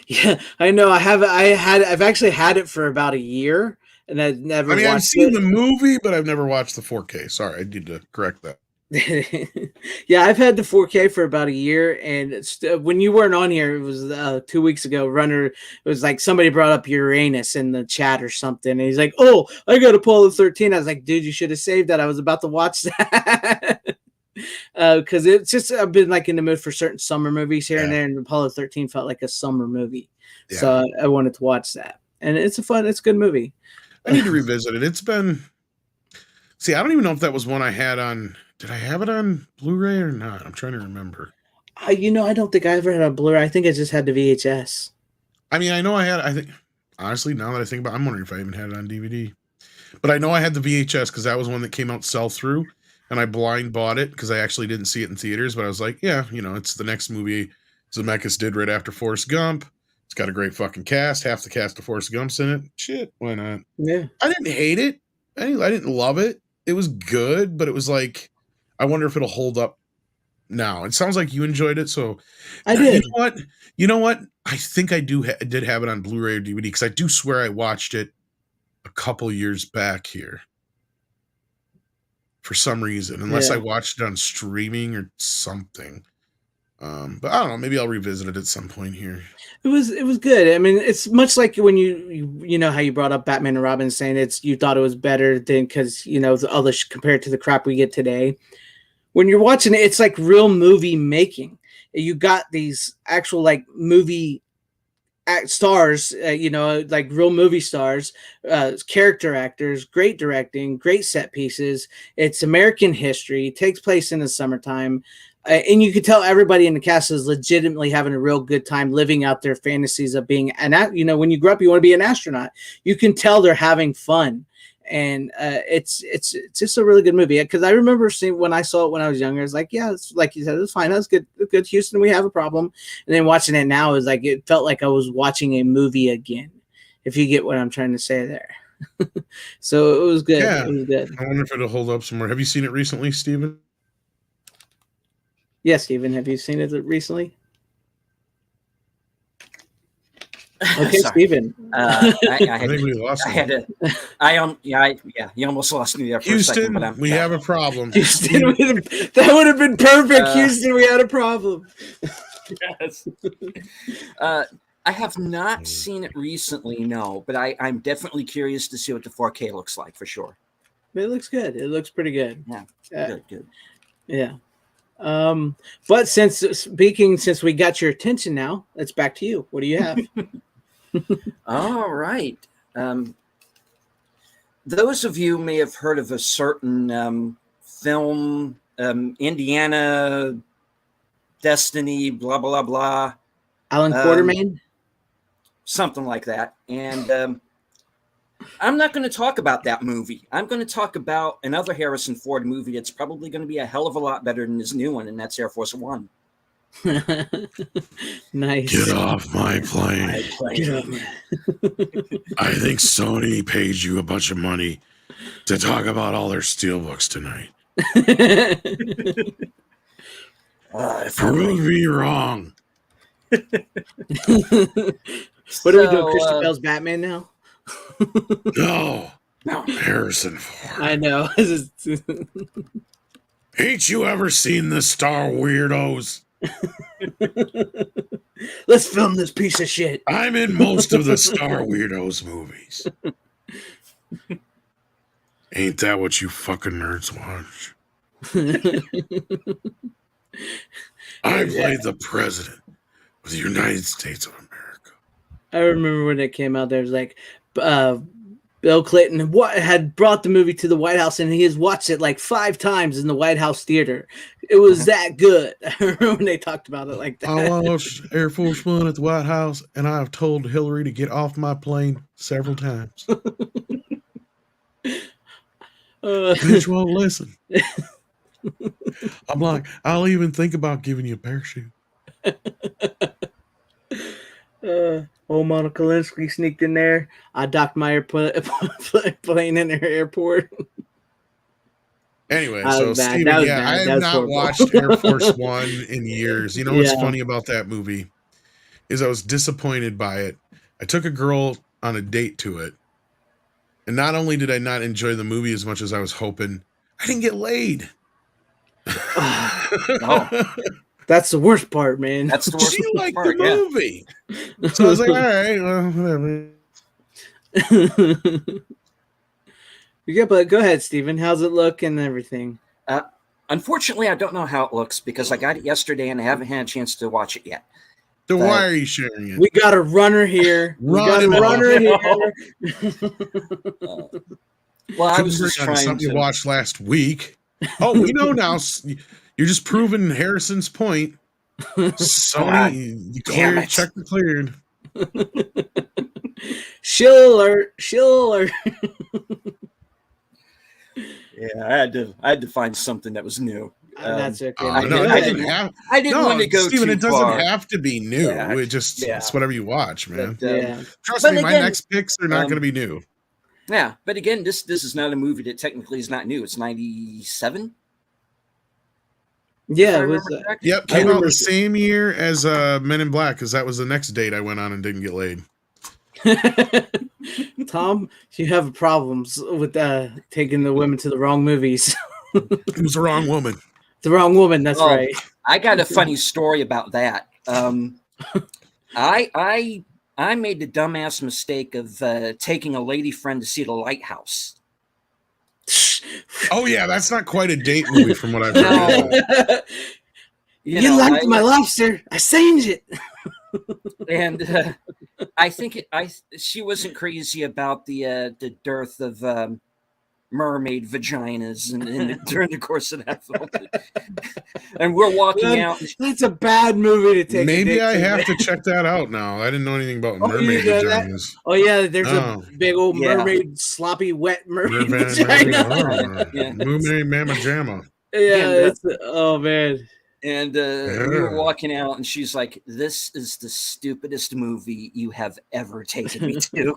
yeah, I know. I've actually had it for about a year, and I've never. I've seen the movie, but I've never watched the 4K. Sorry, I need to correct that. Yeah, I've had the 4K for about a year, and when you weren't on here, it was 2 weeks ago. Runner, it was like somebody brought up Uranus in the chat or something, and he's like, "Oh, I got Apollo 13." I was like, "Dude, you should have saved that. I was about to watch that." Because it's just I've been like in the mood for certain summer movies here and there, and Apollo 13 felt like a summer movie, so I wanted to watch that, and it's a good movie. I need to revisit it. It's been. See, I don't even know if that was one I had on. Did I have it on Blu-ray or not? I'm trying to remember. I don't think I ever had a Blu-ray. I think I just had the VHS. I mean, I know I had. I think honestly, now that I think about it, I'm wondering if I even had it on DVD. But I know I had the VHS because that was one that came out sell-through, and I blind bought it because I actually didn't see it in theaters. But I was like, yeah, it's the next movie Zemeckis did right after Forrest Gump. It's got a great fucking cast. Half the cast of Forrest Gump's in it. Shit, why not? Yeah. I didn't hate it. I didn't love it. It was good, but it was like, I wonder if it'll hold up now. It sounds like you enjoyed it, so I did. You know what? I think I did have it on Blu-ray or DVD because I do swear I watched it a couple years back here for some reason, unless I watched it on streaming or something. But I don't know. Maybe I'll revisit it at some point here. It was good. I mean, it's much like when you know how you brought up Batman and Robin, saying you thought it was better than because the other compared to the crap we get today. When you're watching it, it's like real movie making. You got these actual like movie stars, like real movie stars, character actors, great directing, great set pieces. It's American history. It takes place in the summertime. And you could tell everybody in the cast is legitimately having a real good time living out their fantasies of being when you grow up, you want to be an astronaut. You can tell they're having fun. And it's just a really good movie because I remember seeing when I saw it when I was younger. It's like, yeah, it's like you said, it's fine. That's good. Good, Houston. We have a problem. And then watching it now is like it felt like I was watching a movie again. If you get what I'm trying to say there. So it was good. Yeah, it was good. I wonder if it'll hold up some more. Have you seen it recently, Steven? Yes, Steven. Have you seen it recently? Okay, Steven. I think we lost him. You almost lost me there for Houston, a second. But we have a problem. Houston, that would have been perfect. Houston, we had a problem. Yes. I have not seen it recently, no, but I'm definitely curious to see what the 4K looks like for sure. It looks good. It looks pretty good. Yeah, good. Yeah. But since we got your attention now, it's back to you. What do you have? All right. Those of you may have heard of a certain film, Indiana Destiny, blah blah blah, Alan Quartermain. something like that. And I'm not going to talk about that movie. I'm going to talk about another Harrison Ford movie that's probably going to be a hell of a lot better than his new one, and that's Air Force One. Nice. Get off my plane. Get off my- I think Sony paid you a bunch of money to talk about all their steelbooks tonight. Prove me wrong. What are we doing? Christian Bale's Batman now? No. No. Harrison Ford. I know. Ain't you ever seen the Star Weirdos? Let's film this piece of shit. I'm in most of the Star Weirdos movies. Ain't that what you fucking nerds watch? I played the president of the United States of America. I remember when it came out, there was like Bill Clinton had brought the movie to the White House, and he has watched it like 5 times in the White House theater. It was that good. I remember when they talked about it like that. I watched Air Force One at the White House, and I have told Hillary to get off my plane several times. Bitch won't listen. I'm like, I'll even think about giving you a parachute. Old Monica Lewinsky sneaked in there. I docked my plane in her airport. Anyway, That so was bad. Steven, That was yeah, bad. I That have was not horrible. watched Air Force One in years. You know what's Yeah. funny about that movie is I was disappointed by it. I took a girl on a date to it, and not only did I not enjoy the movie as much as I was hoping, I didn't get laid. Oh. That's the worst part, man. That's the worst She liked part. the movie. So I was like, all right, well, whatever. Yeah, but go ahead, Steven. How's it look and everything? Unfortunately, I don't know how it looks because I got it yesterday and I haven't had a chance to watch it yet. Then But- why are you sharing it? We got a runner here. Run we got a him runner off. here. Well, I Couldn't was just bring on trying something you to. watched last week. Oh, we know now. You're just proving Harrison's point. Sony, you Damn cleared, it. check the cleared. Shill alert. Shill alert. Yeah, I had to find something that was new. That's okay. I No, didn't- it doesn't have. I didn't No, want to go Steven, too it doesn't far. have to be new. Yeah, It just it's whatever you watch, man. But, Yeah. Trust but me, my again, next picks are not going to be new. yeah, but again, this is not a movie that technically is not new. It's 97. Yeah, it was. Yep, I came out remember- the same year as Men in Black because that was the next date I went on and didn't get laid. Tom, you have problems with taking the women to the wrong movies. It was the wrong woman. The wrong woman. That's Oh, right. I got a funny story about that. I made the dumbass mistake of taking a lady friend to see The Lighthouse. Oh yeah, that's not quite a date movie from what I've No. heard. You liked my lobster. I saved it. And I think she wasn't crazy about the dearth of mermaid vaginas during the course of that film. And we're walking out. That's a bad movie to take. Maybe I have to check that out now. I didn't know anything about Oh, mermaid you know that? vaginas. Oh yeah, there's Oh. a big old Yeah. mermaid, sloppy, wet mermaid Mermaid, vagina. Yeah. Mermaid Mama Jamma. Yeah, And, oh man. And we were walking out, and she's like, "This is the stupidest movie you have ever taken me to."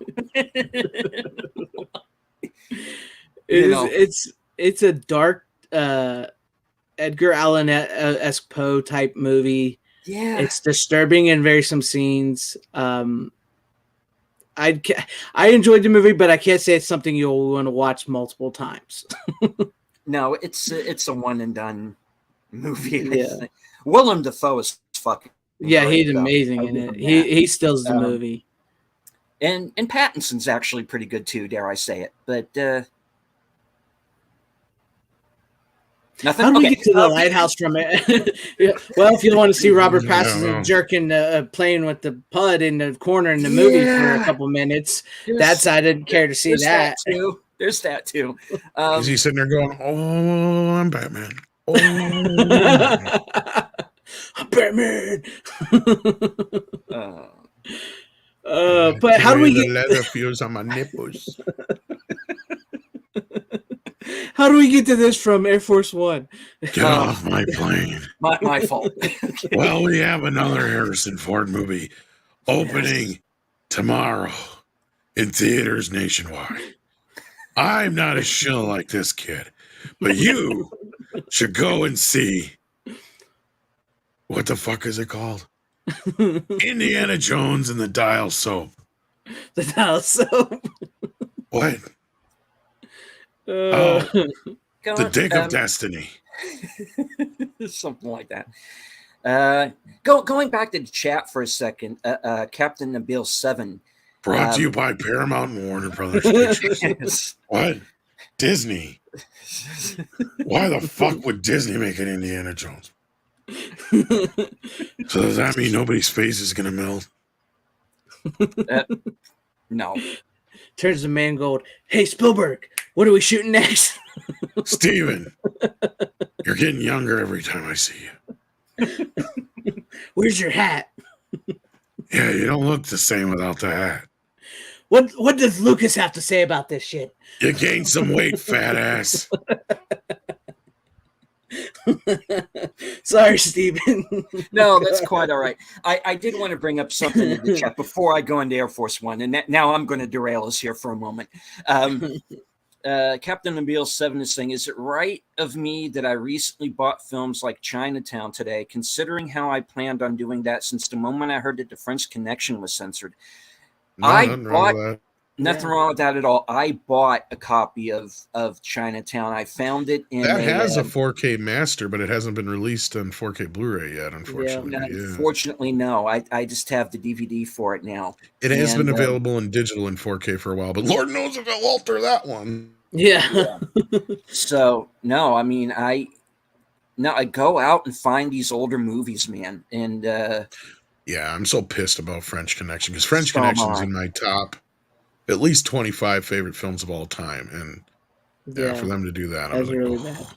It's a dark Edgar Allan esque Poe type movie. Yeah, It's disturbing in very some scenes. I enjoyed the movie, but I can't say it's something you'll want to watch multiple times. no, it's a one and done movie. Yeah. I think. Willem Dafoe is fucking. Yeah, great, he's though. amazing I'll in give it. him that. He steals the Um, movie. And Pattinson's actually pretty good too, dare I say it. But nothing. How do we Okay. get to the lighthouse from it? Yeah, well, if you want to see Robert I don't Pattinson know. jerking, playing with the pud in the corner in the movie for a Yeah. couple minutes, There's- I didn't care to see there's that. too. There's that too. Is he sitting there going, "Oh, I'm Batman"? Oh, Batman. Uh, But how do we the get leather feels on my nipples? how do we get to this from Air Force One? Get off my plane. my fault. Well, we have another Harrison Ford movie opening tomorrow in theaters nationwide. I'm not a shill like this kid, but you should go and see. What the fuck is it called? Indiana Jones and the Dial Soap. The Dial Soap. What? Uh, The Dick of Destiny. Something like that. Going back to the chat for a second, Captain Nabil 7. Brought to you by Paramount and Warner Brothers Pictures. Yes. What? Disney. Why the fuck would Disney make an Indiana Jones? So does that mean nobody's face is going to melt? No. Turns to Mangold. Hey, Spielberg, what are we shooting next? Steven, you're getting younger every time I see you. Where's your hat? Yeah, you don't look the same without the hat. What does Lucas have to say about this shit? You gained some weight, fat ass. Sorry, Steven. No, that's quite all right. I did want to bring up something in the chat before I go into Air Force One, and now I'm going to derail us here for a moment. Captain Nabil 7 is saying, is it right of me that I recently bought films like Chinatown today, considering how I planned on doing that since the moment I heard that the French Connection was censored? Nothing wrong with that. Nothing wrong with that at all. I bought a copy of Chinatown. I found it in that has a 4K master, but it hasn't been released on 4K Blu-ray yet, unfortunately. Unfortunately, no. I just have the DVD for it now. It has been available in digital and 4K for a while, but Lord knows if I'll alter that one. Yeah. So no, I mean I go out and find these older movies, man, and yeah, I'm so pissed about French Connection because French Connection's in my top at least 25 favorite films of all time, and for them to do that, I was like, really bad.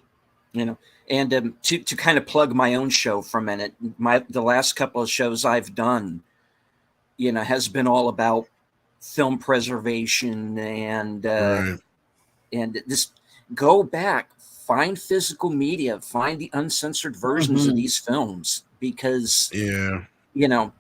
You know, and to kind of plug my own show for a minute, the last couple of shows I've done, you know, has been all about film preservation and just go back, find physical media, find the uncensored versions of these films, because you know,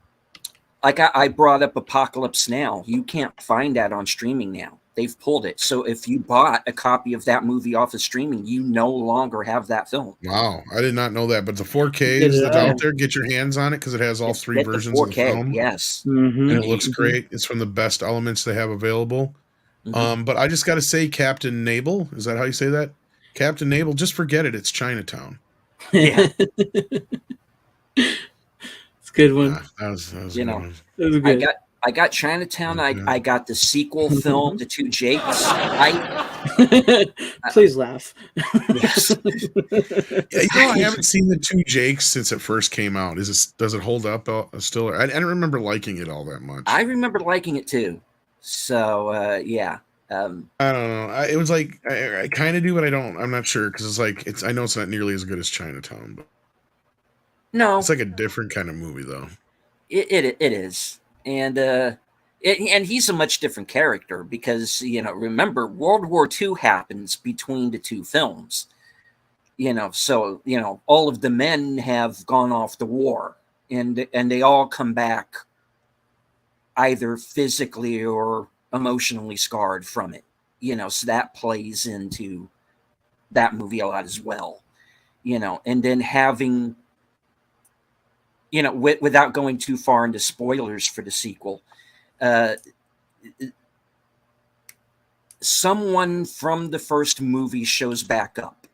like I brought up Apocalypse Now. You can't find that on streaming now. They've pulled it. So if you bought a copy of that movie off of streaming, you no longer have that film. Wow, I did not know that. But the 4K that's out there, get your hands on it because it has all three versions of the film. Yes, and it looks great. It's from the best elements they have available. But I just got to say, Captain Nabel, is that how you say that? Captain Nabel, just forget it. It's Chinatown. Yeah. It's a good one. That was you a good know, one. That was good. I got Chinatown. I got the sequel film, The Two Jakes. Please laugh. Yes. I haven't seen The Two Jakes since it first came out. Does it hold up still? I don't remember liking it all that much. I remember liking it too. So yeah. I don't know. It was like I kind of do, but I don't. I'm not sure because it's like I know it's not nearly as good as Chinatown, but no, it's like a different kind of movie though. It is, and and he's a much different character because remember World War II happens between the two films. So all of the men have gone off to war, and they all come back either physically or emotionally scarred from it. So that plays into that movie a lot as well. And then having without going too far into spoilers for the sequel, someone from the first movie shows back up.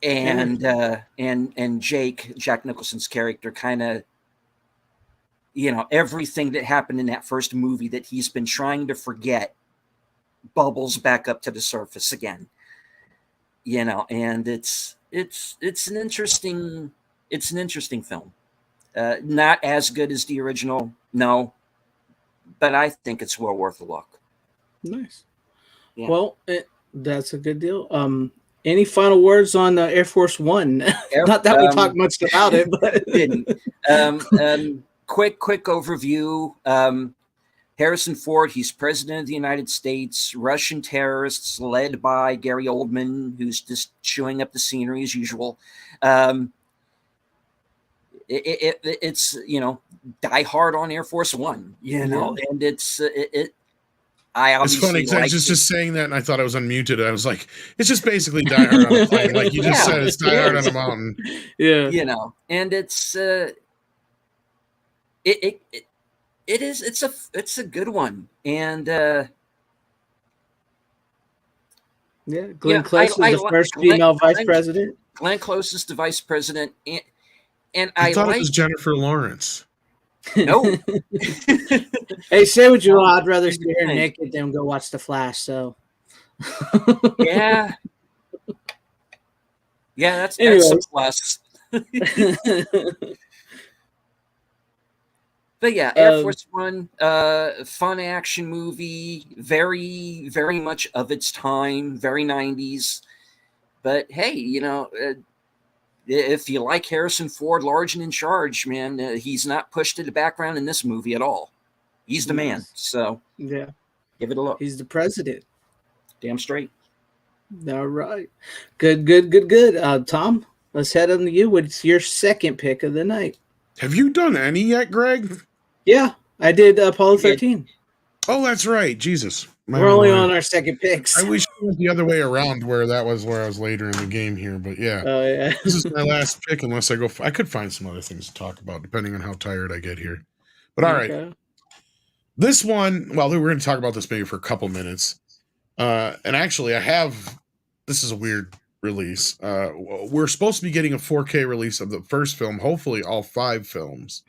And Jack Nicholson's character kind of, everything that happened in that first movie that he's been trying to forget bubbles back up to the surface again. And it's an interesting film. Not as good as the original, no, but I think it's well worth a look. Nice. Yeah. Well, that's a good deal. Any final words on Air Force One? Not that we talked much about it, but didn't. Quick overview. Harrison Ford, he's president of the United States. Russian terrorists led by Gary Oldman, who's just chewing up the scenery as usual. It's Die Hard on Air Force One, and it's I obviously it's funny because just saying that, and I thought I was unmuted. I was like, it's just basically Die Hard on a plane, like you just said. It's Die Hard on a mountain. Yeah, and it's it's a good one, and Glenn Close is the first female vice president. Glenn Close is the vice president, and I thought it was Jennifer Lawrence. No. Hey, say what you want. I'd rather stay here naked than go watch The Flash. So, yeah, that's a plus. But yeah, Air Force One, fun action movie, very, very much of its time, very 90s. But hey, if you like Harrison Ford, large and in charge, man, he's not pushed to the background in this movie at all. He's the man. So yeah, give it a look. He's the president. Damn straight. All right. Good. Tom, let's head on to you. What's your second pick of the night? Have you done any yet, Greg? Yeah, I did Apollo 13. Oh, that's right. Jesus. We're only on our second picks. I wish it was the other way around where I was later in the game here, but yeah. Oh, yeah. This is my last pick unless I could find some other things to talk about depending on how tired I get here. But all right. This one, well, we're going to talk about this maybe for a couple minutes. And actually, this is a weird release. We're supposed to be getting a 4K release of the first film, hopefully all 5 films.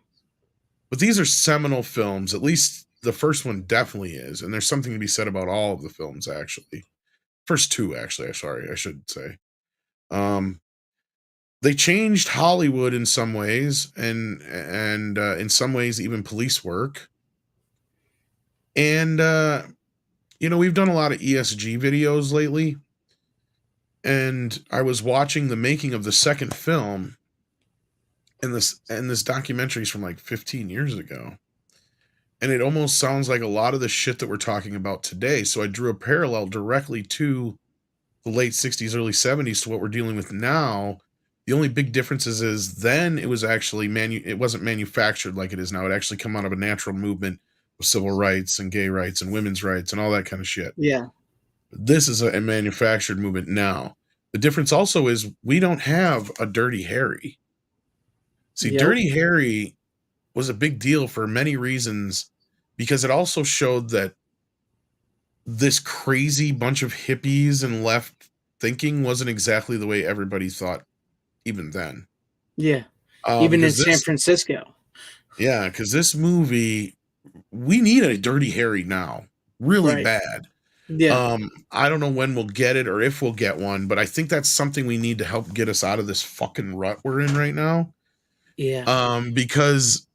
But these are seminal films, at least the first one definitely is, and there's something to be said about all of the films, actually. First 2, actually, I should say. They changed Hollywood in some ways, and in some ways even police work. And, we've done a lot of ESG videos lately, and I was watching the making of the second film, and this documentary is from like 15 years ago. And it almost sounds like a lot of the shit that we're talking about today. So I drew a parallel directly to the late 60s, early 70s to what we're dealing with now. The only big difference is then it was actually it wasn't manufactured like it is now. It actually come out of a natural movement of civil rights and gay rights and women's rights and all that kind of shit. Yeah. This is a manufactured movement now. The difference also is we don't have a Dirty Harry. See, yep. Dirty Harry was a big deal for many reasons because it also showed that this crazy bunch of hippies and left thinking wasn't exactly the way everybody thought even then. Yeah. Even in San Francisco. Yeah, because this movie, we need a Dirty Harry now. Really bad. Yeah. I don't know when we'll get it or if we'll get one, but I think that's something we need to help get us out of this fucking rut we're in right now. Yeah. Because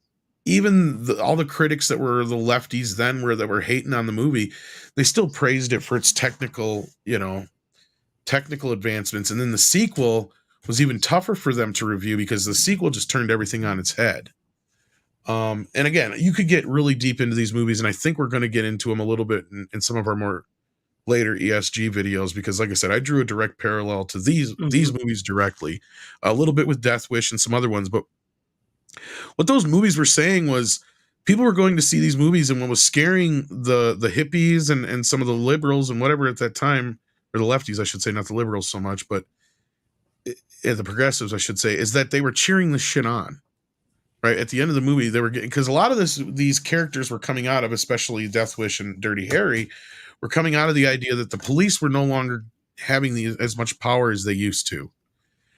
even all the critics that were the lefties then that were hating on the movie, they still praised it for its technical advancements. And then the sequel was even tougher for them to review because the sequel just turned everything on its head. And again, you could get really deep into these movies, and I think we're going to get into them a little bit in some of our more later ESG videos, because like I said, I drew a direct parallel to these movies directly, a little bit with Death Wish and some other ones. But what those movies were saying was people were going to see these movies, and what was scaring the hippies and some of the liberals and whatever at that time, or the lefties, I should say, not the liberals so much, but the progressives, I should say, is that they were cheering this shit on. Right at the end of the movie, they were getting, because a lot of these characters were coming out of, especially Death Wish and Dirty Harry, were coming out of the idea that the police were no longer having as much power as they used to,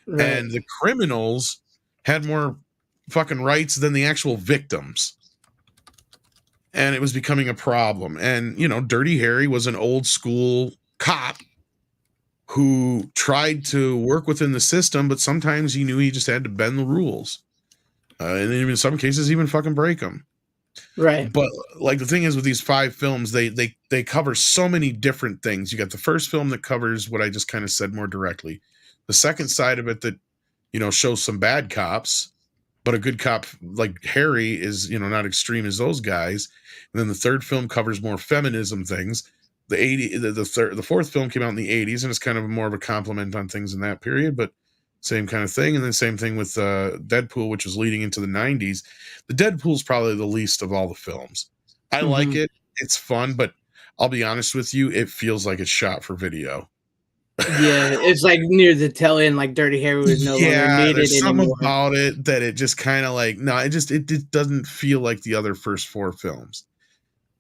and the criminals had more fucking rights than the actual victims, and it was becoming a problem. And Dirty Harry was an old school cop who tried to work within the system, but sometimes he knew he just had to bend the rules. And in some cases, even fucking break them. Right. But like the thing is with these 5 films, they cover so many different things. You got the first film that covers what I just kind of said more directly. The second side of it that, shows some bad cops, but a good cop like Harry is, not extreme as those guys. And then the third film covers more feminism things. The fourth film came out in the 80s, and it's kind of more of a compliment on things in that period, but same kind of thing. And then same thing with Deadpool, which was leading into the 90s. The Deadpool's probably the least of all the films. I like it. It's fun, but I'll be honest with you, it feels like it's shot for video. Yeah, it's like near the tail end, like Dirty Harry was no longer needed there's something anymore. about it that it just kind of like, no, it just doesn't feel like the other first 4 films.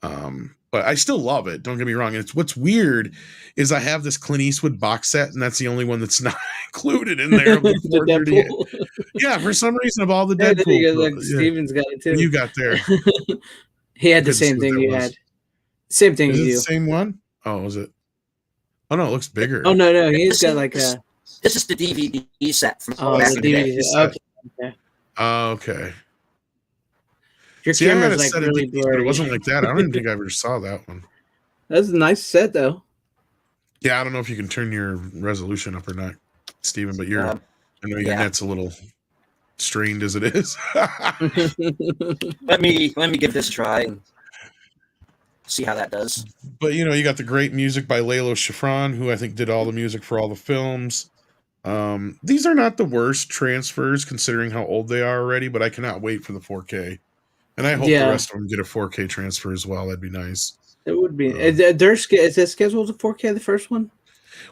But I still love it. Don't get me wrong. It's what's weird is I have this Clint Eastwood box set, and that's the only one that's not included in there. Of The Deadpool. Yeah, for some reason of all the Deadpool. Like Steven's got it too. You got there. He had the same thing you had. Same thing as you. The same one? Oh, was it? Oh no, it looks bigger. Oh no, he's got like a. This is the DVD set from back in the day. Okay. Okay. Your camera's like really blurry. But it wasn't like that. I don't even think I ever saw that one. That's a nice set, though. Yeah, I don't know if you can turn your resolution up or not, Steven, but I know your net's a little strained as it is. Let me give this a try and see how that does. But you got the great music by Lalo Schifrin, who I think did all the music for all the films. These are not the worst transfers considering how old they are already, but I cannot wait for the 4K. And I hope the rest of them get a 4K transfer as well. That'd be nice. It would be. Is that scheduled to 4K, the first one?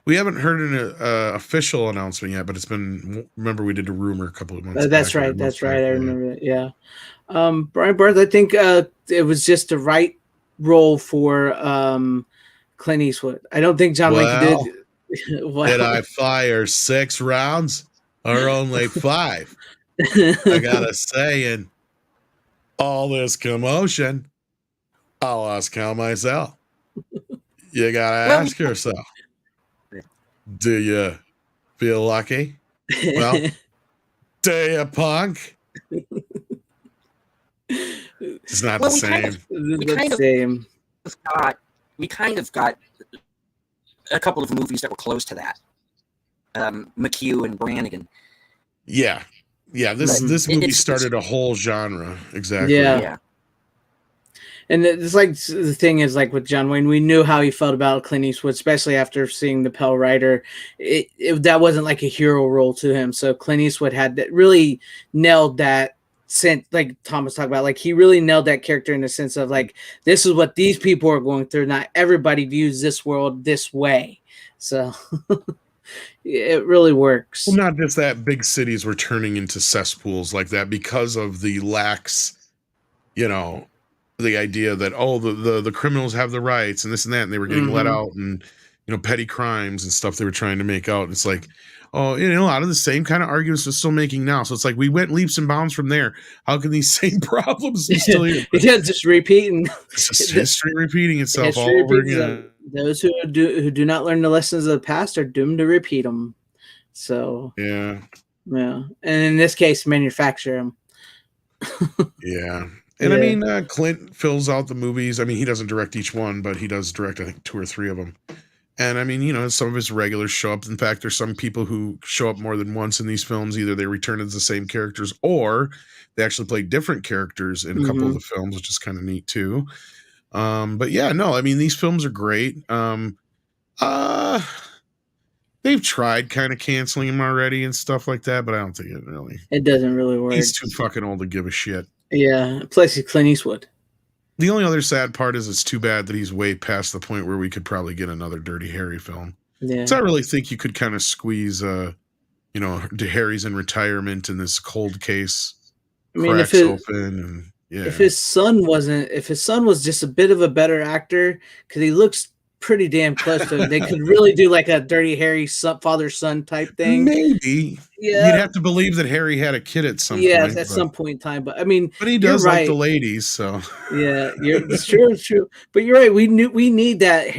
We haven't heard an official announcement yet, but it's been. Remember, we did a rumor a couple of months. That's back. Right. That's right. I remember that. Yeah. Brian Barth, I think it was just the right role for Clint Eastwood. I don't think John Wayne did. Did I fire 6 rounds or only 5? I gotta say, in all this commotion, I lost count myself. You gotta ask yourself, do you feel lucky? Well, do you, punk? It's not the same. We kind of got a couple of movies that were close to that. McHugh and Brannigan. Yeah. This movie started a whole genre. Exactly. Yeah. And it's like the thing is, like with John Wayne, we knew how he felt about Clint Eastwood, especially after seeing The Pale Rider. That wasn't like a hero role to him. So Clint Eastwood had that really nailed that sense, like Thomas talked about. Like he really nailed that character in the sense of like, this is what these people are going through. Not everybody views this world this way. So it really works. Well, not just that big cities were turning into cesspools like that because of the lax, the idea that the criminals have the rights and this and that, and they were getting let out, and petty crimes and stuff they were trying to make out. It's like, a lot of the same kind of arguments we're still making now. So it's like we went leaps and bounds from there. How can these same problems be still here? Just repeating. It's just history repeating itself all over again. Those who do not learn the lessons of the past are doomed to repeat them. So yeah, and in this case, manufacture them. Yeah. And I mean, Clint fills out the movies. I mean, he doesn't direct each one, but he does direct, I think, 2 or 3 of them. And I mean, some of his regulars show up. In fact, there's some people who show up more than once in these films. Either they return as the same characters or they actually play different characters in a couple of the films, which is kind of neat too. But yeah, no, I mean, these films are great. They've tried kind of canceling him already and stuff like that, but I don't think it doesn't really work. He's too fucking old to give a shit. Yeah, plus he's Clint Eastwood. The only other sad part is it's too bad that he's way past the point where we could probably get another Dirty Harry film. Yeah. So I really think you could kind of squeeze, Harry's in retirement in this cold case. I mean, if his son was just a bit of a better actor, because he looks pretty damn close to it. They could really do like a Dirty Harry father-son type thing. Maybe. Yeah. You'd have to believe that Harry had a kid at some point. Yeah, at some point in time. But I mean, he does like the ladies, so yeah, it's true, it's true. But you're right. We need that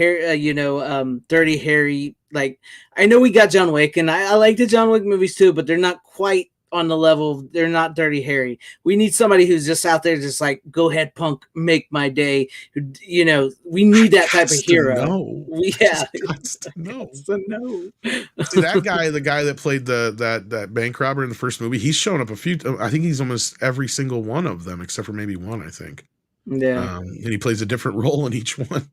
Dirty Harry. Like, I know we got John Wick, and I like the John Wick movies too, but they're not quite on the level. They're not Dirty Harry. We need somebody who's just out there, just like, go ahead, punk, make my day. You know, we need that type of hero. No, Yeah, no. No. See that guy, the guy that played that bank robber in the first movie, he's shown up a few. I think he's almost every single one of them, except for maybe one. I think. Yeah, and he plays a different role in each one.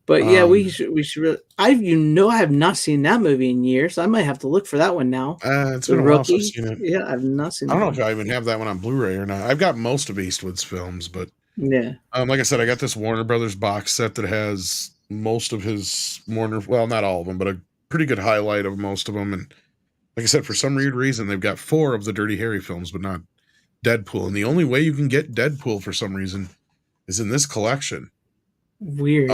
But yeah, we should really. I have not seen that movie in years. I might have to look for that one now. It's been a while since I've seen it. Yeah, I've not seen. I don't know if I even have that one on Blu-ray or not. I've got most of Eastwood's films, but yeah. Like I said, I got this Warner Brothers box set that has most of his Warner. Well, not all of them, but a pretty good highlight of most of them. And like I said, for some weird reason, they've got 4 of the Dirty Harry films, but not Deadpool. And the only way you can get Deadpool for some reason is in this collection. Weird.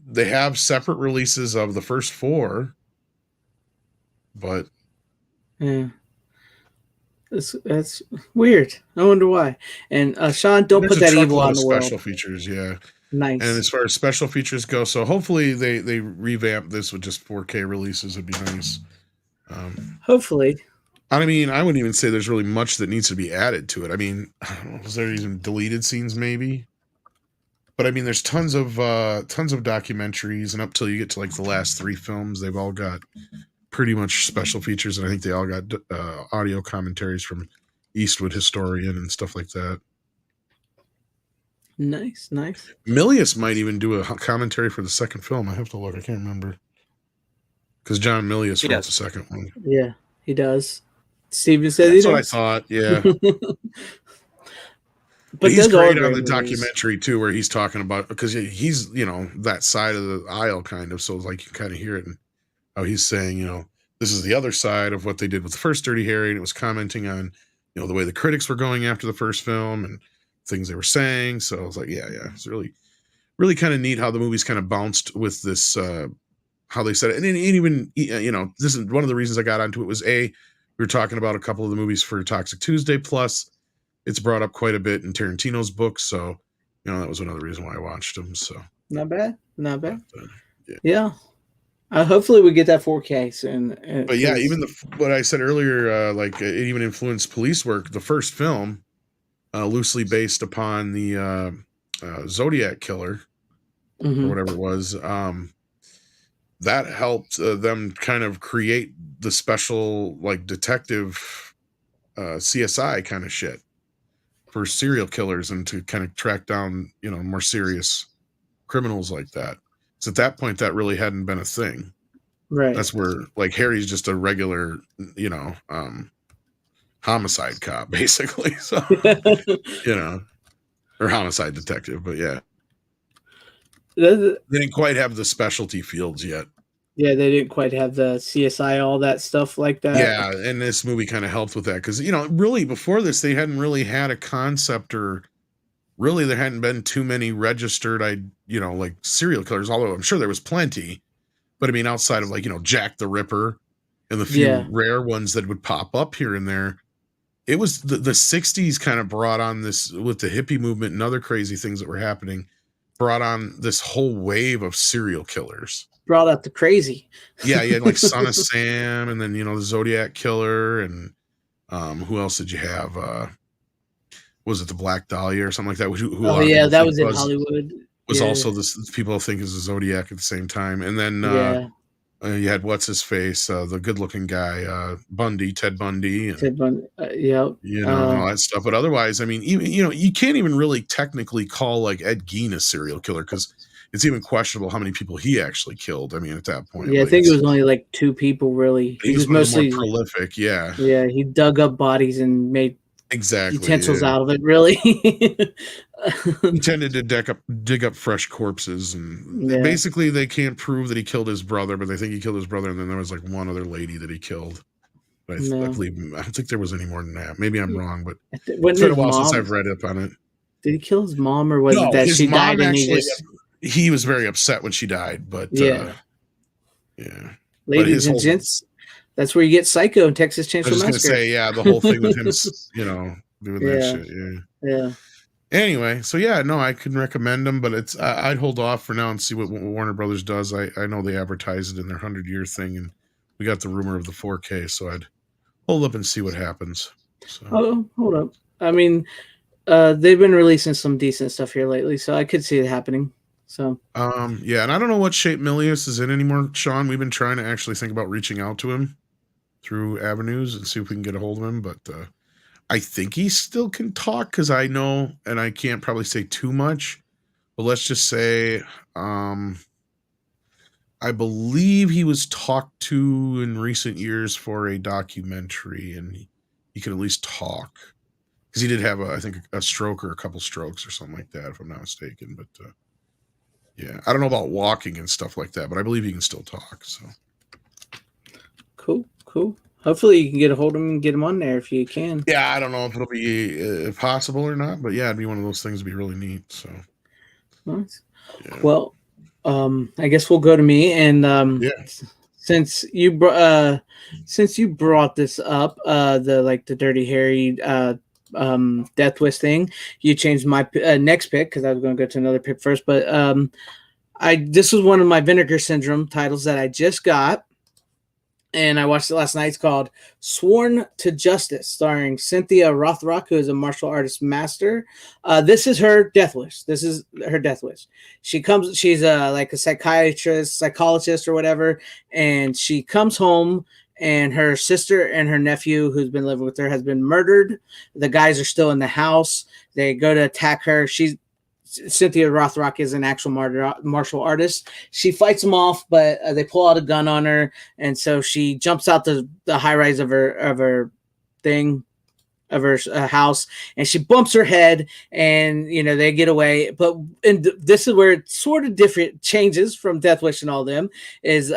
They have separate releases of the first 4, but yeah, that's weird. I wonder why. And Sean, don't put that evil on the world. Special features, yeah. Nice. And as far as special features go, so hopefully they revamp this with just 4K releases. Would be nice. Hopefully. I mean, I wouldn't even say there's really much that needs to be added to it. I mean, I don't know, was there even deleted scenes maybe? But I mean, there's tons of documentaries, and up till you get to like the last 3 films, they've all got pretty much special features, and I think they all got audio commentaries from Eastwood historian and stuff like that. Nice. Milius might even do a commentary for the second film. I have to look. I can't remember. Because John Milius wrote the second one. Yeah, he does. Steven said he does. That's what I thought, yeah. But he's great on the documentary too, where he's talking about, because he's that side of the aisle kind of, so it's like you kind of hear it and how he's saying, this is the other side of what they did with the first Dirty Harry, and it was commenting on the way the critics were going after the first film and things they were saying. So I was like, yeah, it's really really kind of neat how the movie's kind of bounced with this how they said it. And even this is one of the reasons I got onto it was we were talking about a couple of the movies for Toxic Tuesday, plus it's brought up quite a bit in Tarantino's books, so that was another reason why I watched them. So not bad. Yeah. Hopefully we get that 4K soon. But yeah, even what I said earlier, like it even influenced police work. The first film, loosely based upon the Zodiac killer, or whatever it was, that helped them kind of create the special like detective CSI kind of shit for serial killers and to kind of track down, more serious criminals like that. So at that point, that really hadn't been a thing. Right. That's where like Harry's just a regular, homicide cop, basically. So, or homicide detective, but yeah. They didn't quite have the specialty fields yet. Yeah, they didn't quite have the CSI, all that stuff like that. Yeah, and this movie kind of helped with that because, really before this, they hadn't really had a concept, or really there hadn't been too many registered, like serial killers, although I'm sure there was plenty. But I mean, outside of like, Jack the Ripper and the few rare ones that would pop up here and there, it was the 60s kind of brought on this with the hippie movement and other crazy things that were happening, brought on this whole wave of serial killers. Brought out the crazy. Yeah, you had like Son of Sam, and then the Zodiac Killer, and who else did you have? Was it the Black Dahlia or something like that? That was in Hollywood. Was also this people think is a Zodiac at the same time, and then you had what's his face, the good-looking guy, Ted Bundy, and, Ted Bundy, and all that stuff. But otherwise, I mean, even you can't even really technically call like Ed Gein a serial killer because it's even questionable how many people he actually killed. I mean, at that point, I think it was only like 2 people really. He was mostly more prolific. Yeah, he dug up bodies and made utensils out of it. Really, he tended to dig up fresh corpses, and basically they can't prove that he killed his brother, but they think he killed his brother, and then there was like one other lady that he killed. But I don't think there was any more than that. Maybe I'm wrong, but it's been a while since I've read up on it. Did he kill his mom, or was it that she died and he was very upset when she died, but ladies and gents, that's where you get Psycho and Texas Chainsaw Massacre. I was going to say, the whole thing with him, doing that shit. Yeah. Anyway, so I can recommend them, but I'd hold off for now and see what Warner Brothers does. I know they advertise it in their 100-year thing, and we got the rumor of the 4K, so I'd hold up and see what happens. So. Oh, hold up. I mean, they've been releasing some decent stuff here lately, so I could see it happening. So, yeah, and I don't know what shape Milius is in anymore, Sean. We've been trying to actually think about reaching out to him through avenues and see if we can get a hold of him, but I think he still can talk because I know, and I can't probably say too much, but let's just say, I believe he was talked to in recent years for a documentary, and he can at least talk because he did have, I think, a stroke or a couple strokes or something like that, if I'm not mistaken. But yeah, I don't know about walking and stuff like that, but I believe he can still talk. So cool. Hopefully, you can get a hold of him and get him on there if you can. yeah, I don't know if it'll be possible or not, but yeah, it'd be one of those things that'd be really neat. So Nice. yeah. Well, I guess we'll go to me, and Yeah. since you brought this up, the Dirty Harry Death Wish thing, you changed my next pick because I was going to go to another pick first. But this was one of my Vinegar Syndrome titles that I just got, and I watched it last night. It's called Sworn to Justice, starring Cynthia Rothrock, who is a martial artist master. This is her death wish. She's like a psychologist or whatever, and she comes home, and her sister and her nephew, who's been living with her, has been murdered. The guys are still in the house. They go to attack her. Cynthia Rothrock is an actual martial artist. She fights them off, but they pull out a gun on her, and so she jumps out the high rise of her house, and she bumps her head, and they get away. But this is where it sort of different changes from Death Wish and all them is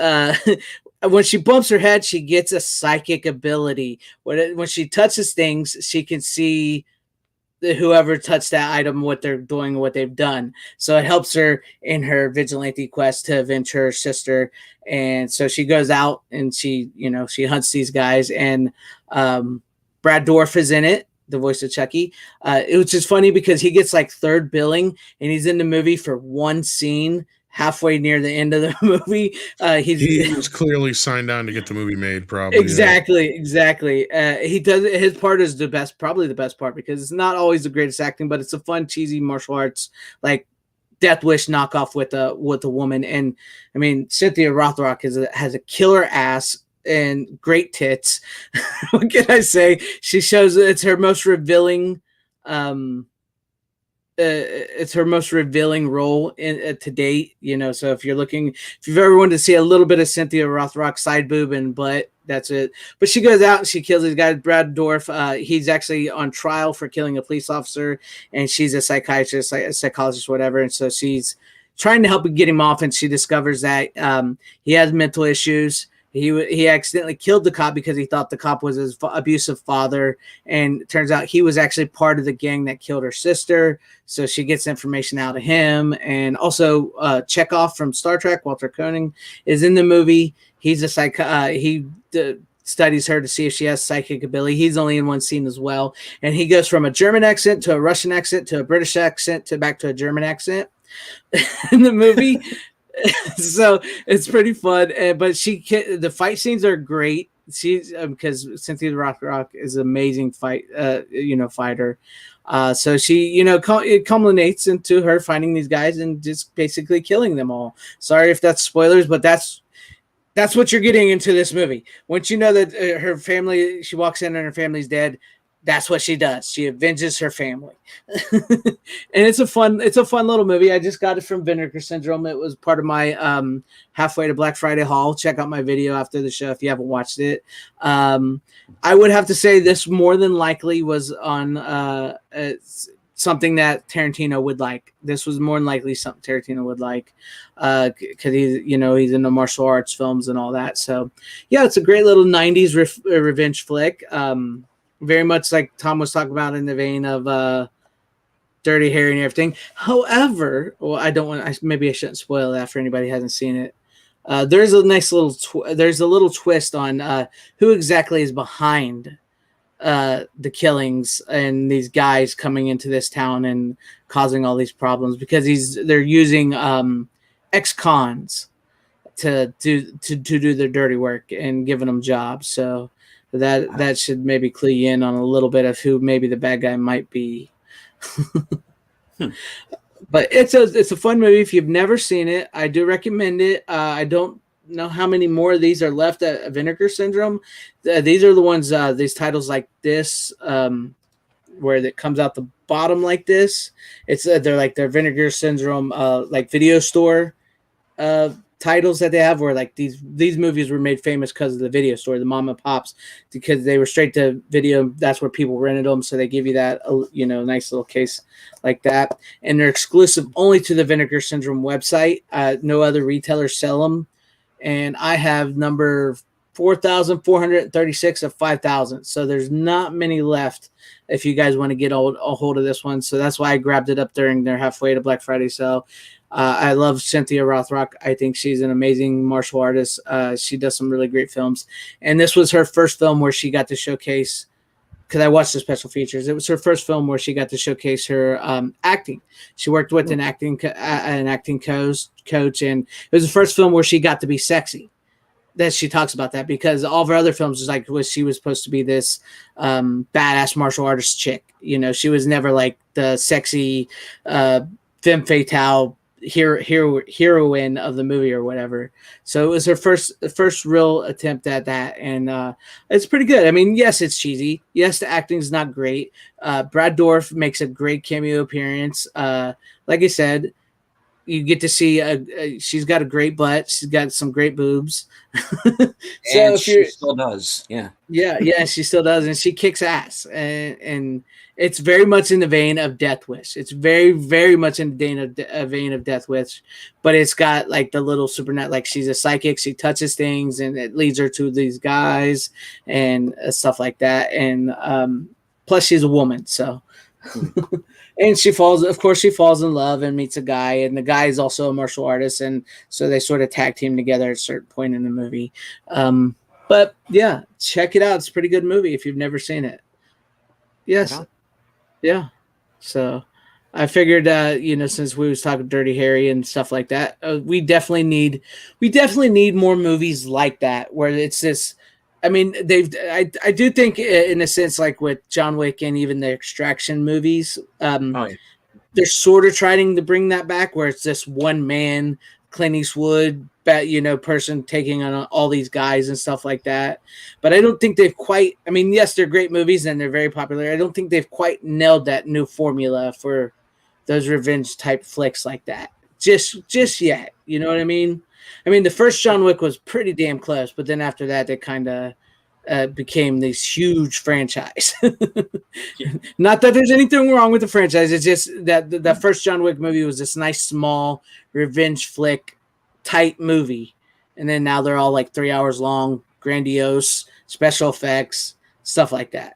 when she bumps her head, she gets a psychic ability. When she touches things, she can see whoever touched that item, what they're doing, what they've done. So it helps her in her vigilante quest to avenge her sister. And so she goes out and she hunts these guys, and Brad Dourif is in it, the voice of Chucky. It was just funny because he gets like third billing, and he's in the movie for one scene halfway near the end of the movie. He was clearly signed on to get the movie made, probably. Exactly. He does, his part is probably the best part, because it's not always the greatest acting, but it's a fun, cheesy martial arts, like Death Wish knockoff with a woman. And I mean, Cynthia Rothrock has a killer ass and great tits. What can I say? She shows it's her most revealing it's her most revealing role to date, so if you've ever wanted to see a little bit of Cynthia Rothrock side boob and butt, that's it. But she goes out and she kills these guys. Brad Dourif, he's actually on trial for killing a police officer, and she's a psychiatrist, a psychologist, whatever, and so she's trying to help get him off, and she discovers that he has mental issues. He accidentally killed the cop because he thought the cop was his abusive father, and it turns out he was actually part of the gang that killed her sister. So she gets information out of him, and also Chekhov from Star Trek, Walter Koenig, is in the movie. He's a studies her to see if she has psychic ability. He's only in one scene as well, and he goes from a German accent to a Russian accent to a British accent to back to a German accent in the movie. So it's pretty fun, but the fight scenes are great. She's because Cynthia Rothrock is an amazing fighter. So she, it culminates into her finding these guys and just basically killing them all. Sorry if that's spoilers, but that's what you're getting into this movie. Once you know that her family, she walks in and her family's dead. That's what she does. She avenges her family. And it's a fun little movie. I just got it from Vinegar Syndrome. It was part of my halfway to Black Friday haul. Check out my video after the show if you haven't watched it. I would have to say this more than likely was on something that Tarantino would like. This was more than likely something Tarantino would like because he's into martial arts films and all that. So yeah, it's a great little 90s revenge flick. Very much like Tom was talking about in the vein of Dirty Harry and everything. However, maybe I shouldn't spoil that for anybody who hasn't seen it. There's a nice little twist on who exactly is behind the killings and these guys coming into this town and causing all these problems, because they're using ex-cons to do their dirty work and giving them jobs. So that should maybe clue you in on a little bit of who maybe the bad guy might be. But it's a fun movie. If you've never seen it, I do recommend it. I don't know how many more of these are left at Vinegar Syndrome. These are the ones. These titles like this, where it comes out the bottom like this. It's they're like their Vinegar Syndrome, like video store titles that they have, where like these movies were made famous because of the video store, the mom and pops, because they were straight to video. That's where people rented them, so they give you that nice little case like that, and they're exclusive only to the Vinegar Syndrome website. No other retailers sell them, and I have number 4,436 of 5,000. So there's not many left if you guys want to get a hold of this one. So that's why I grabbed it up during their halfway to Black Friday sale. I love Cynthia Rothrock. I think she's an amazing martial artist. She does some really great films. And this was her first film where she got to showcase, because I watched the special features. It was her first film where she got to showcase her acting. She worked with an acting coach, and it was the first film where she got to be sexy. That she talks about that, because all of her other films she was supposed to be this badass martial artist chick. She was never like the sexy femme fatale heroine of the movie or whatever. So it was her first real attempt at that, and it's pretty good. I mean, yes, it's cheesy. Yes, the acting's not great. Brad Dourif makes a great cameo appearance. Like I said, you get to see she's got a great butt. She's got some great boobs. And she still does. Yeah, she still does, and she kicks ass. And it's very much in the vein of Death Wish. It's very, very much in the vein of Death Wish, but it's got like the little supernatural. Like, she's a psychic. She touches things, and it leads her to these guys and stuff like that. And plus, she's a woman, so. And she falls in love and meets a guy, and the guy is also a martial artist, and so they sort of tag team together at a certain point in the movie. But yeah, check it out. It's a pretty good movie if you've never seen it. Yes. Yeah. So I figured, since we was talking Dirty Harry and stuff like that, we definitely need more movies like that, where it's this. I mean, I do think, in a sense, like with John Wick and even the Extraction movies, they're sort of trying to bring that back, where it's this one man, Clint Eastwood, person taking on all these guys and stuff like that. But I don't think they've quite. I mean, yes, they're great movies and they're very popular. I don't think they've quite nailed that new formula for those revenge type flicks like that just yet. You know what I mean? I mean, the first John Wick was pretty damn close, but then after that, they kind of became this huge franchise. Not that there's anything wrong with the franchise. It's just that the first John Wick movie was this nice, small, revenge flick type movie. And then now they're all like 3 hours long, grandiose, special effects, stuff like that.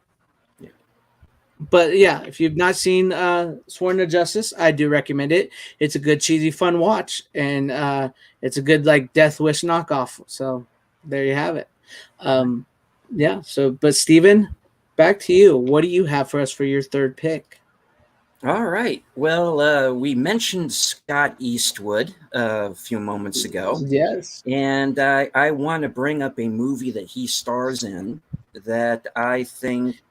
But yeah, if you've not seen Sworn to Justice, I do recommend it. It's a good, cheesy, fun watch, and it's a good like Death Wish knockoff. So there you have it. Yeah. So, but Steven, back to you. What do you have for us for your third pick? All right. Well, we mentioned Scott Eastwood a few moments ago. Yes. And I want to bring up a movie that he stars in that I think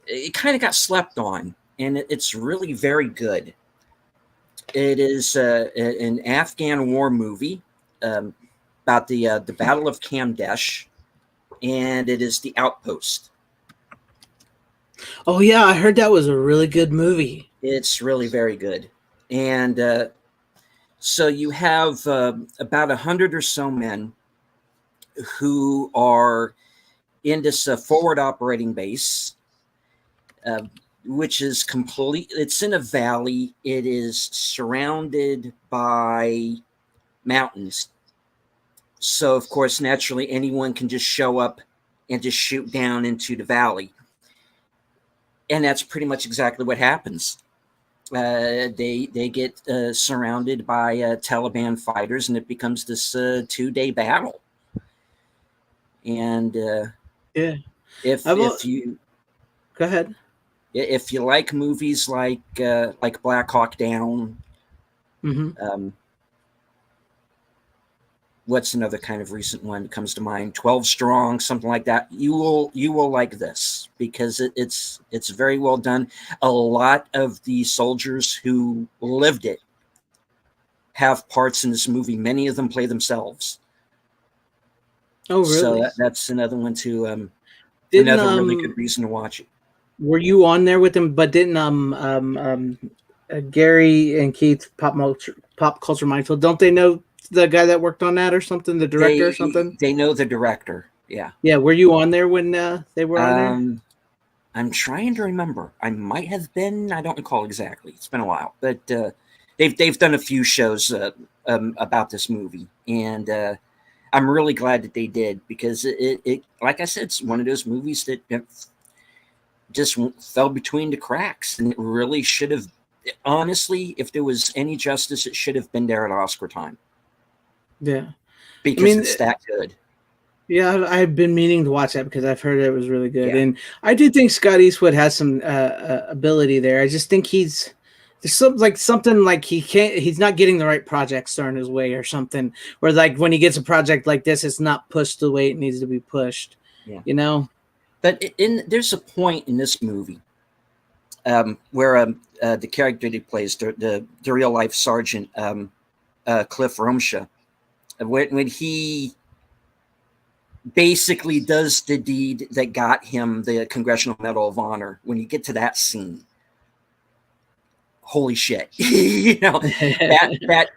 it kind of got slept on, and it's really very good. It is an Afghan war movie about the Battle of Kamdesh, and it is The Outpost. Oh yeah, I heard that was a really good movie. It's really very good, and so you have about 100 or so men who are in this forward operating base. Which is it's in a valley. It is surrounded by mountains. So, of course, naturally, anyone can just show up and just shoot down into the valley. And that's pretty much exactly what happens. They get surrounded by Taliban fighters, and it becomes this 2-day battle. And if you... Go ahead. If you like movies like Black Hawk Down, what's another kind of recent one that comes to mind? 12 Strong, something like that. You will like this because it's very well done. A lot of the soldiers who lived it have parts in this movie. Many of them play themselves. Oh, really? So that's another one too. Didn't, another really good reason to watch it. Were you on there with them? But didn't Gary and Keith Pop Culture Mindful, don't they know the guy that worked on that or something, the director or something? They know the director. Yeah. Yeah. Were you on there when they were on there? I'm trying to remember. I might have been. I don't recall exactly. It's been a while, but they've done a few shows about this movie, and I'm really glad that they did because it like I said, it's one of those movies that just fell between the cracks, and it really should have. Honestly, if there was any justice, it should have been there at Oscar time. Yeah, because it's that good. Yeah, I've been meaning to watch that because I've heard it was really good, Yeah. and I do think Scott Eastwood has some ability there. I just think there's something like he's not getting the right projects thrown his way or something. Where like when he gets a project like this, it's not pushed the way it needs to be pushed. Yeah. You know. But there's a point in this movie where the character he plays, the real life sergeant Cliff Romsha, when he basically does the deed that got him the Congressional Medal of Honor. When you get to that scene, holy shit! You know that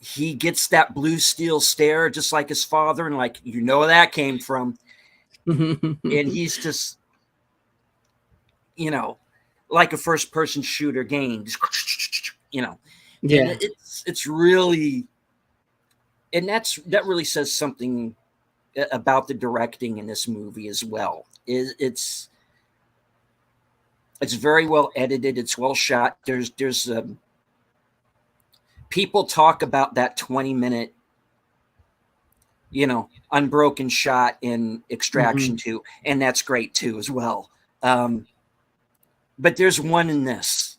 he gets that blue steel stare just like his father, and like where that came from, and he's just like a first person shooter game, yeah. And it's really. And that really says something about the directing in this movie as well. It's very well edited. It's well shot. There's people talk about that 20-minute, unbroken shot in Extraction 2, and that's great too as well. But there's one in this.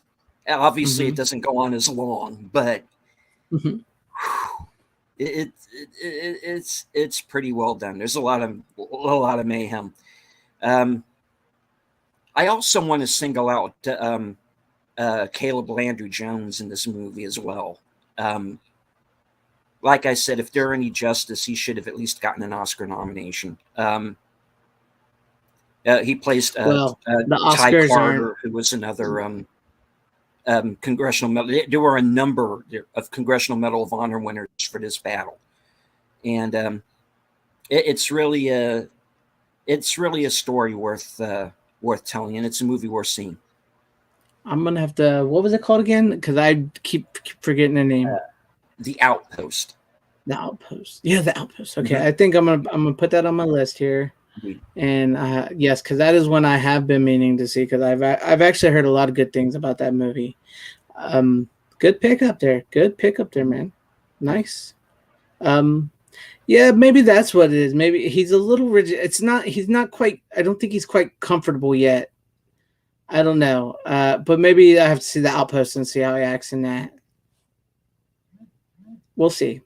Obviously, it doesn't go on as long, but. It's pretty well done. There's a lot of mayhem. I also want to single out Caleb Landry Jones in this movie as well. Like I said, if there any justice, he should have at least gotten an Oscar nomination. He plays the Ty Oscars Carter, who was another Congressional Medal. There were a number of Congressional Medal of Honor winners for this battle, and it's really a story worth telling, and it's a movie worth seeing. I'm gonna have to. What was it called again? Because I keep forgetting the name. The Outpost. The Outpost. Yeah, The Outpost. Okay, I think I'm gonna put that on my list here. And yes, because that is one I have been meaning to see because I've actually heard a lot of good things about that movie. Good pick up there. Good pick up there, man. Nice. Yeah, maybe that's what it is. Maybe he's a little rigid. He's not quite. I don't think he's quite comfortable yet. I don't know. But maybe I have to see The Outpost and see how he acts in that. We'll see.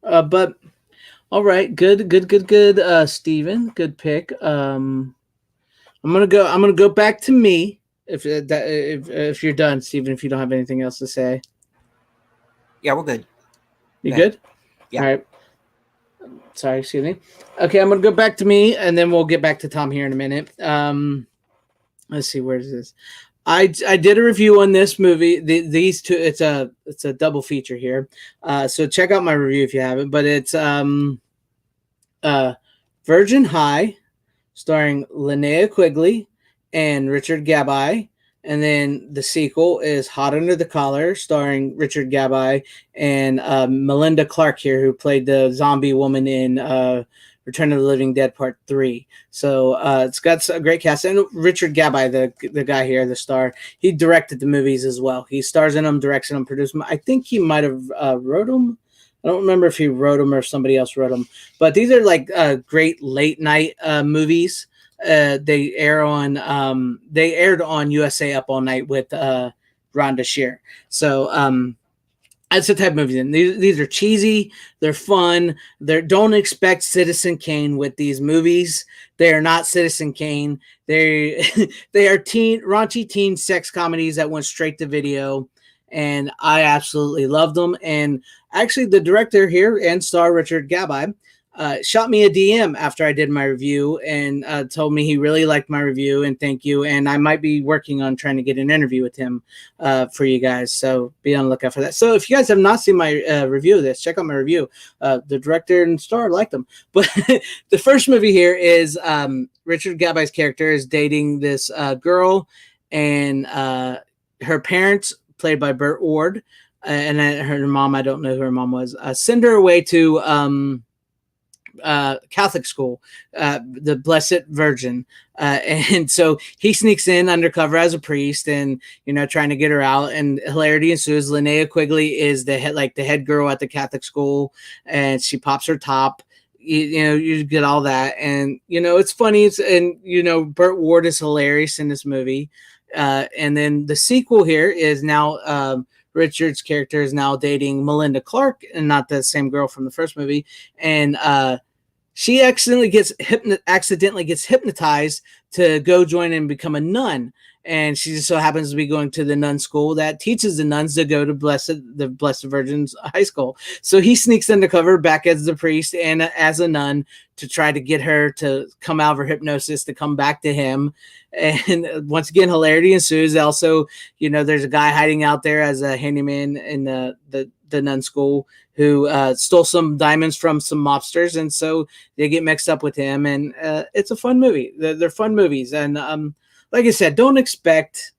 But. All right, good, Steven, good pick. I'm gonna go back to me if you're done, Steven. If you don't have anything else to say, yeah, we're good. You good? Yeah. All right. Sorry, excuse me. Okay, I'm gonna go back to me, and then we'll get back to Tom here in a minute. Let's see, where is this? I did a review on this movie. These two, it's a double feature here. So check out my review if you haven't. But it's Virgin High, starring Linnea Quigley and Richard Gabai. And then the sequel is Hot Under the Collar, starring Richard Gabai and Melinda Clark here, who played the zombie woman in Return of the Living Dead Part 3. So it's got a great cast. And Richard Gabai, the guy here, the star, he directed the movies as well. He stars in them, directs in them, produced them. I think he might have wrote them. I don't remember if he wrote them or if somebody else wrote them. But these are like great late night movies. They aired on USA Up All Night with Rhonda Shear. So That's the type of movies. And these are cheesy. They're fun. Don't expect Citizen Kane with these movies. They are not Citizen Kane. They they are raunchy teen sex comedies that went straight to video, and I absolutely love them. And actually, the director here and star Richard Gabai shot me a DM after I did my review and told me he really liked my review and thank you. And I might be working on trying to get an interview with him for you guys. So be on the lookout for that. So if you guys have not seen my review of this, check out my review. The director and star liked them. But the first movie here is Richard Gabai's character is dating this girl, and her parents, played by Burt Ward, and her mom, I don't know who her mom was, send her away to Catholic school, the Blessed Virgin, and so he sneaks in undercover as a priest, and trying to get her out. And hilarity ensues. Linnea Quigley is the head girl at the Catholic school, and she pops her top. You get all that, and it's funny. Burt Ward is hilarious in this movie. And then the sequel here is now Richard's character is now dating Melinda Clark, and not the same girl from the first movie, and she accidentally gets hypnotized to go join and become a nun. And she just so happens to be going to the nun school that teaches the nuns to go to the Blessed Virgin's high school. So he sneaks undercover back as the priest and as a nun to try to get her to come out of her hypnosis, to come back to him. And once again, hilarity ensues. Also, there's a guy hiding out there as a handyman in the nun school who stole some diamonds from some mobsters, and so they get mixed up with him. And it's a fun movie. They're fun movies, and like I said, don't expect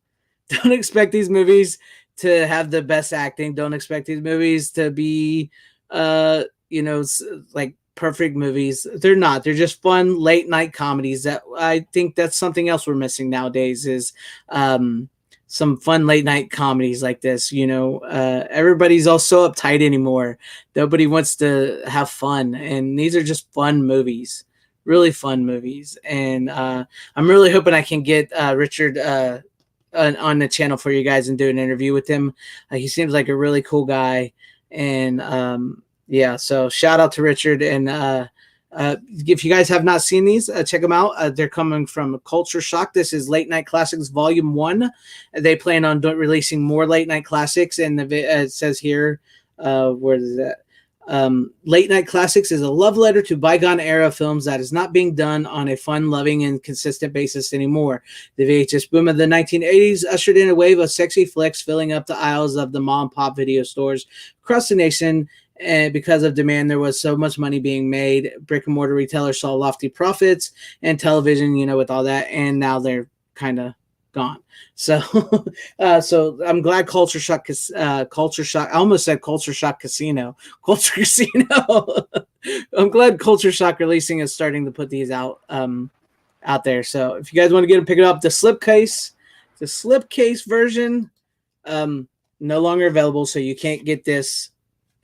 these movies to have the best acting. Don't expect these movies to be, like perfect movies. They're not. They're just fun late night comedies. That I think that's something else we're missing nowadays is some fun late night comedies like this. Everybody's all so uptight anymore. Nobody wants to have fun, and these are just fun movies. Really fun movies, and I'm really hoping I can get Richard on the channel for you guys and do an interview with him. He seems like a really cool guy, and so shout out to Richard. And if you guys have not seen these, check them out. They're coming from Culture Shock. This is Late Night Classics Volume 1. They plan on releasing more late night classics, and it says here, where is that? Late Night Classics is a love letter to bygone era films that is not being done on a fun, loving, and consistent basis anymore. The VHS boom of the 1980s ushered in a wave of sexy flicks filling up the aisles of the mom and pop video stores across the nation. And because of demand, there was so much money being made. Brick and mortar retailers saw lofty profits, and television, with all that, and now they're kind of gone. So, so I'm glad Culture Shock. I almost said Culture Shock Casino. Culture Casino. I'm glad Culture Shock Releasing is starting to put these out there. So if you guys want to get them, pick it up. The slipcase version, no longer available, so you can't get this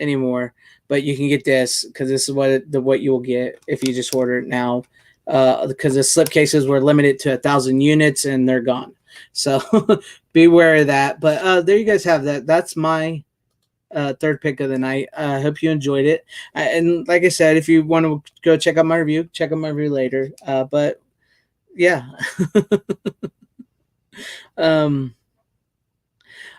anymore. But you can get this because this is what you will get if you just order it now. Because the slipcases were limited to 1,000 units and they're gone. So beware of that. But there you guys have that. That's my third pick of the night. I hope you enjoyed it. And like I said, if you want to go check out my review, check out my review later. But yeah.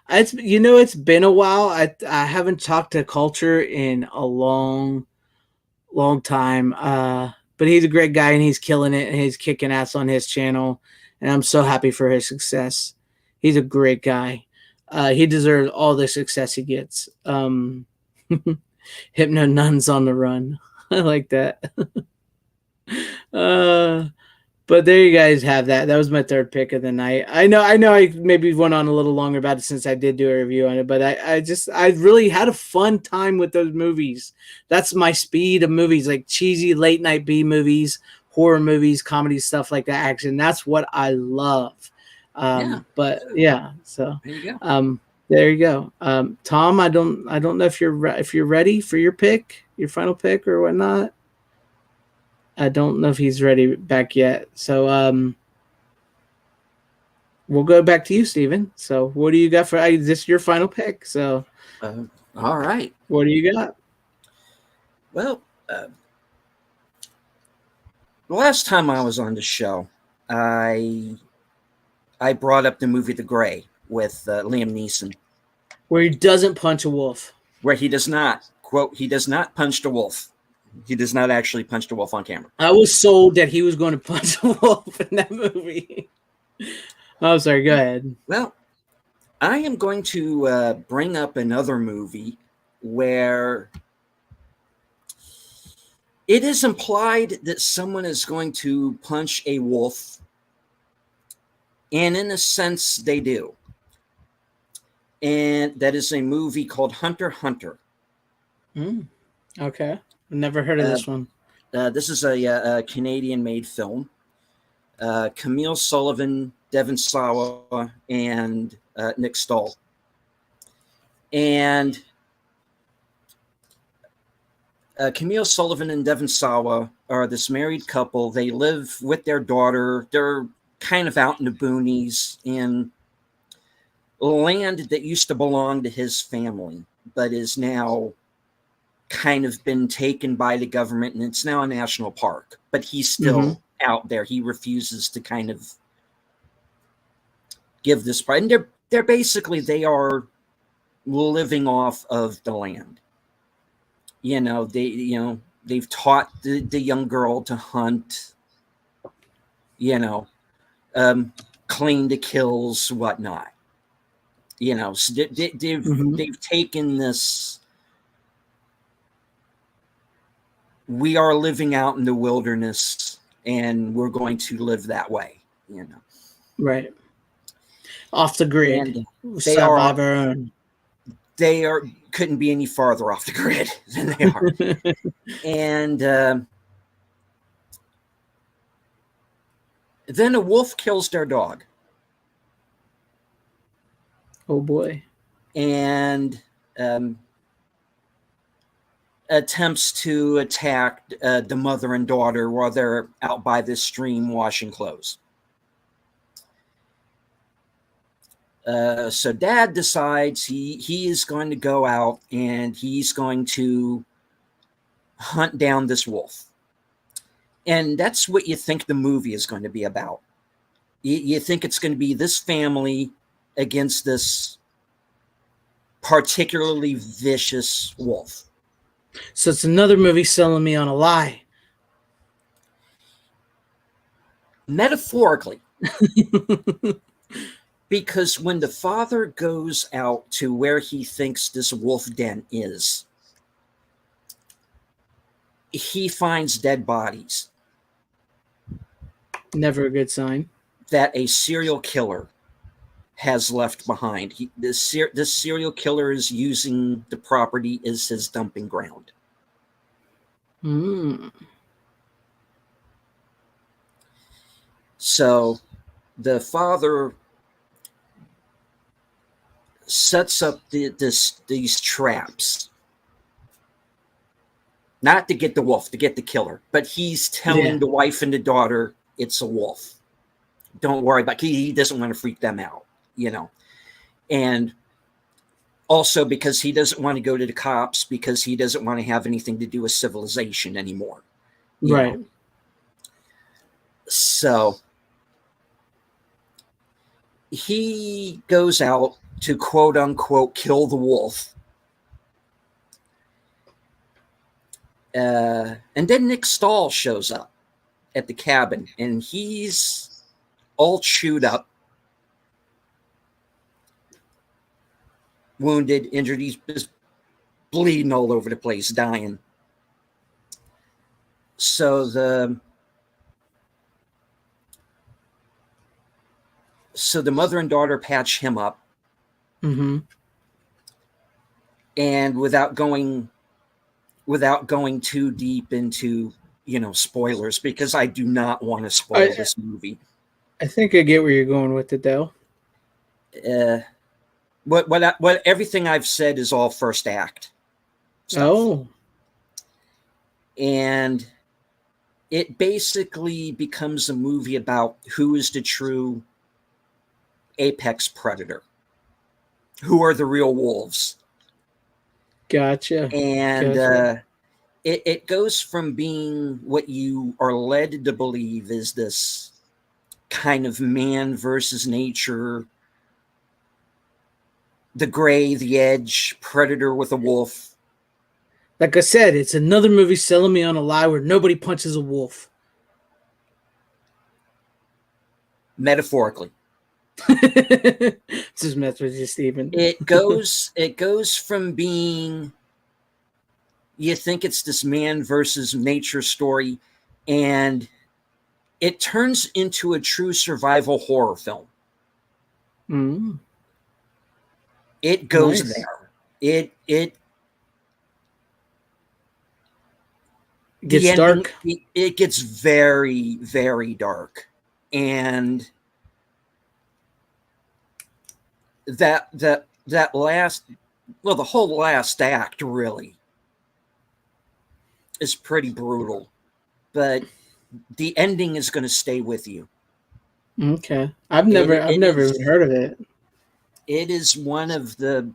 It's been a while. I haven't talked to Culture in a long time. But he's a great guy, and he's killing it, and he's kicking ass on his channel, and I'm so happy for his success. He's a great guy. He deserves all the success he gets. Hypno nuns on the run. I like that. But there you guys have that. That was my third pick of the night. I know I maybe went on a little longer about it since I did do a review on it, but I really had a fun time with those movies. That's my speed of movies, like cheesy late night B movies, horror movies, comedy, stuff like that, action. That's what I love. But yeah, so there you go. There you go. Tom, I don't know if you're ready for your pick, your final pick or whatnot. I don't know if he's ready back yet. So we'll go back to you, Steven. So what do you got for this your final pick? So All right. What do you got? Well, the last time I was on the show, I brought up the movie The Gray with Liam Neeson, Where he doesn't punch a wolf. where he does not, quote, he does not punch the wolf. He does not actually punch the wolf on camera. I was sold that he was going to punch a wolf in that movie. Oh, sorry. Go ahead. Well, I am going to bring up another movie where it is implied that someone is going to punch a wolf, and in a sense, they do. And that is a movie called Hunter x Hunter. Okay. I've never heard of this one. This is a Canadian-made film. Camille Sullivan, Devon Sawa, and Nick Stahl. And Camille Sullivan and Devon Sawa are this married couple. They live with their daughter. They're kind of out in the boonies in land that used to belong to his family, but is now kind of been taken by the government, and it's now a national park. But he's still out there. He refuses to kind of give this part. And they're basically, they are living off of the land. They've taught the young girl to hunt, clean the kills, whatnot. So they've taken this. We are living out in the wilderness, and we're going to live that way. Right. Off the grid. And Survive our own. They couldn't be any farther off the grid than they are. And then a wolf kills their dog. Oh boy. And attempts to attack the mother and daughter while they're out by this stream washing clothes. So dad decides he is going to go out and he's going to hunt down this wolf. And that's what you think the movie is going to be about. You think it's going to be this family against this particularly vicious wolf. So it's another movie selling me on a lie. Metaphorically. Because when the father goes out to where he thinks this wolf den is, he finds dead bodies. Never a good sign. That a serial killer has left behind. This serial killer is using the property as his dumping ground. So the father sets up these traps, not to get the wolf, to get the killer, but he's telling the wife and the daughter it's a wolf. Don't worry about it. He doesn't want to freak them out, and also because he doesn't want to go to the cops, because he doesn't want to have anything to do with civilization anymore. Right. So he goes out to quote unquote kill the wolf. And then Nick Stahl shows up at the cabin, and he's all chewed up, wounded, injured. He's just bleeding all over the place, dying. So the mother and daughter patch him up. And without going too deep into spoilers, because I do not want to spoil this movie. I think I get where you're going with it, though. What everything I've said is all first act stuff. Oh. And it basically becomes a movie about who is the true apex predator. Who are the real wolves? Gotcha. And Gotcha. it goes from being what you are led to believe is this kind of man versus nature, the gray, the edge, predator with a wolf. Like I said, it's another movie selling me on a lie where nobody punches a wolf. Metaphorically. Just mess with you, Steven. It goes from being, you think it's this man versus nature story, and it turns into a true survival horror film. Mm. It goes Nice. there. It gets the ending, dark. It gets very, very dark, and that last, well, the whole last act really is pretty brutal, but the ending is going to stay with you. Okay, I've never even heard of it. It is one of the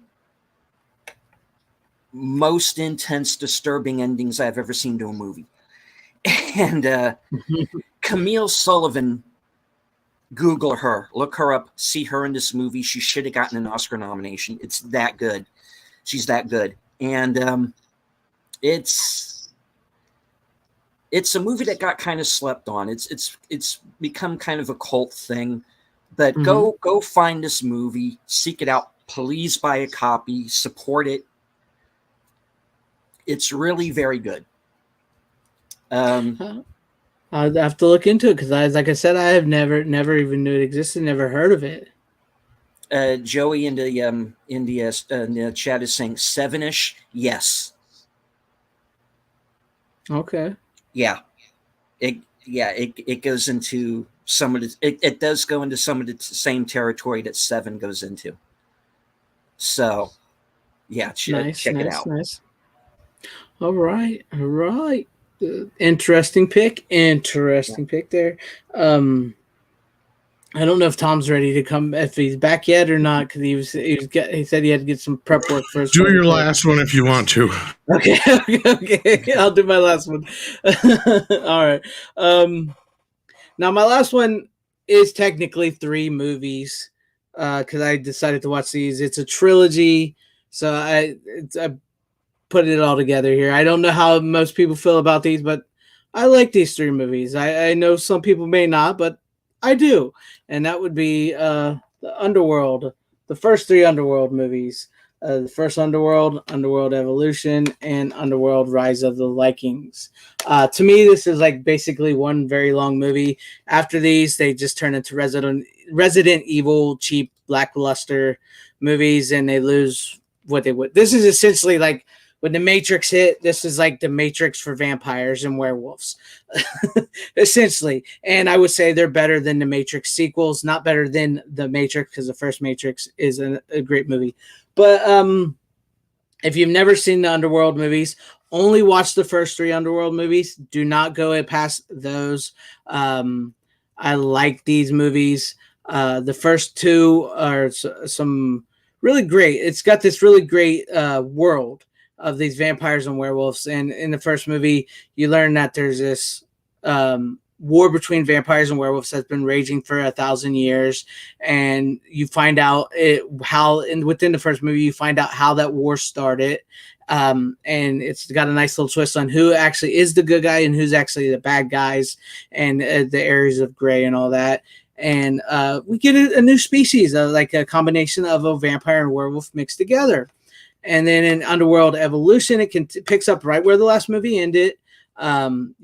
most intense, disturbing endings I've ever seen to a movie. And Camille Sullivan, Google her, look her up, see her in this movie. She should have gotten an Oscar nomination. It's that good. She's that good. And it's a movie that got kind of slept on. It's become kind of a cult thing. But go find this movie, seek it out. Please buy a copy, support it. It's really very good. I'll have to look into it because, like I said, I have never even knew it existed. Never heard of it. Joey in the chat is saying 7-ish. Yes. Okay. Yeah. It goes into some of the. It does go into some of the same territory that 7 goes into. So, yeah, check it out. Nice. All right. Interesting pick there. I don't know if Tom's ready to come, if he's back yet or not, because he said he had to get some prep work first. Do your last one if you want to. Okay. I'll do my last one. All right. Now my last one is technically 3 movies, because I decided to watch these. It's a trilogy, so I put it all together here. I don't know how most people feel about these, but I like these 3 movies. I know some people may not, but I do. And that would be the Underworld, the first 3 Underworld movies. The first Underworld, Underworld Evolution, and Underworld Rise of the Vikings. To me, this is like basically one very long movie. After these, they just turn into Resident Evil, cheap, lackluster movies, and they lose what they would. This is essentially like when the Matrix hit, this is like the Matrix for vampires and werewolves, essentially. And I would say they're better than the Matrix sequels, not better than the Matrix, because the first Matrix is a great movie. But if you've never seen the Underworld movies, only watch the first 3 Underworld movies. Do not go past those. I like these movies. The first 2 are some really great. It's got this really great world of these vampires and werewolves. And in the first movie, you learn that there's this war between vampires and werewolves that's been raging for 1,000 years. And you find out within the first movie, you find out how that war started. And it's got a nice little twist on who actually is the good guy and who's actually the bad guys, and the areas of gray and all that. And we get a new species, like a combination of a vampire and werewolf mixed together. And then in Underworld Evolution, it picks up right where the last movie ended, and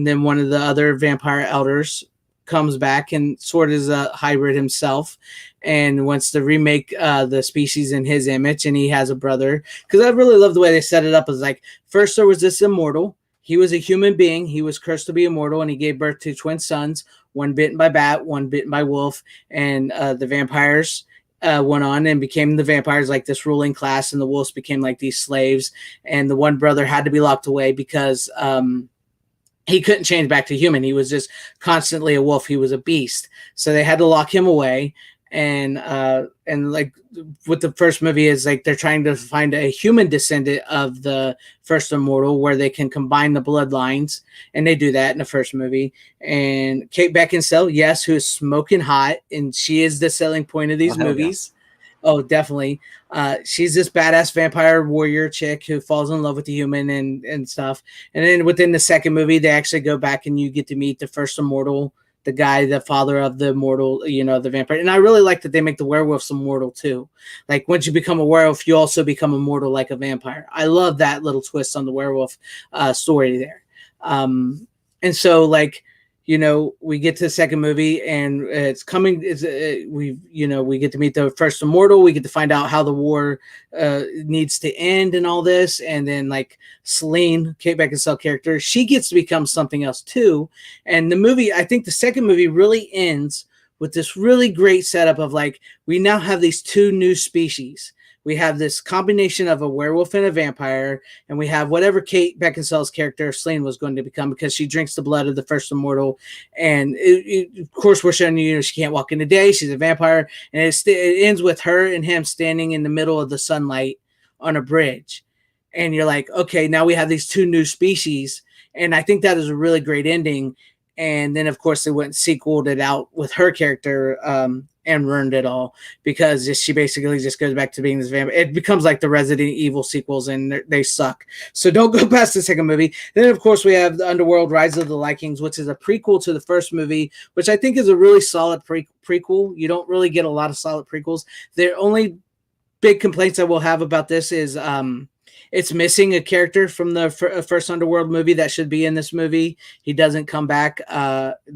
then one of the other vampire elders comes back and sort of is a hybrid himself and wants to remake the species in his image, and he has a brother. Because I really love the way they set it up. As like, first there was this immortal. He was a human being. He was cursed to be immortal, and he gave birth to twin sons, one bitten by bat, one bitten by wolf, and the vampires went on and became the vampires, like this ruling class, and the wolves became like these slaves. And the one brother had to be locked away because he couldn't change back to human. He was just constantly a wolf. He was a beast. So they had to lock him away. and like what the first movie is, like they're trying to find a human descendant of the first immortal where they can combine the bloodlines, and they do that in the first movie. And Kate Beckinsale, yes, who is smoking hot, and she is the selling point of these movies. Oh, definitely. She's this badass vampire warrior chick who falls in love with the human and stuff. And then within the second movie, they actually go back and you get to meet the first immortal, the guy, the father of the immortal, the vampire. And I really like that they make the werewolves immortal too. Like once you become a werewolf, you also become immortal like a vampire. I love that little twist on the werewolf story there. And so like, we get to the second movie and it's coming. We get to meet the first immortal. We get to find out how the war needs to end and all this. And then like Selene, Kate Beckinsale character, she gets to become something else too. And the movie, I think the second movie really ends with this really great setup of like, we now have these two new species. We have this combination of a werewolf and a vampire, and we have whatever Kate Beckinsale's character Selene was going to become because she drinks the blood of the first immortal. And of course, we're showing she can't walk in the day. She's a vampire, and it ends with her and him standing in the middle of the sunlight on a bridge. And you're like, okay, now we have these two new species, and I think that is a really great ending. And then, of course, they went and sequeled it out with her character and ruined it all because she basically just goes back to being this vampire. It becomes like the Resident Evil sequels, and they suck. So don't go past the second movie. Then, of course, we have the Underworld: Rise of the Lycans, which is a prequel to the first movie, which I think is a really solid prequel. You don't really get a lot of solid prequels. The only big complaints I will have about this is it's missing a character from the first Underworld movie that should be in this movie. He doesn't come back.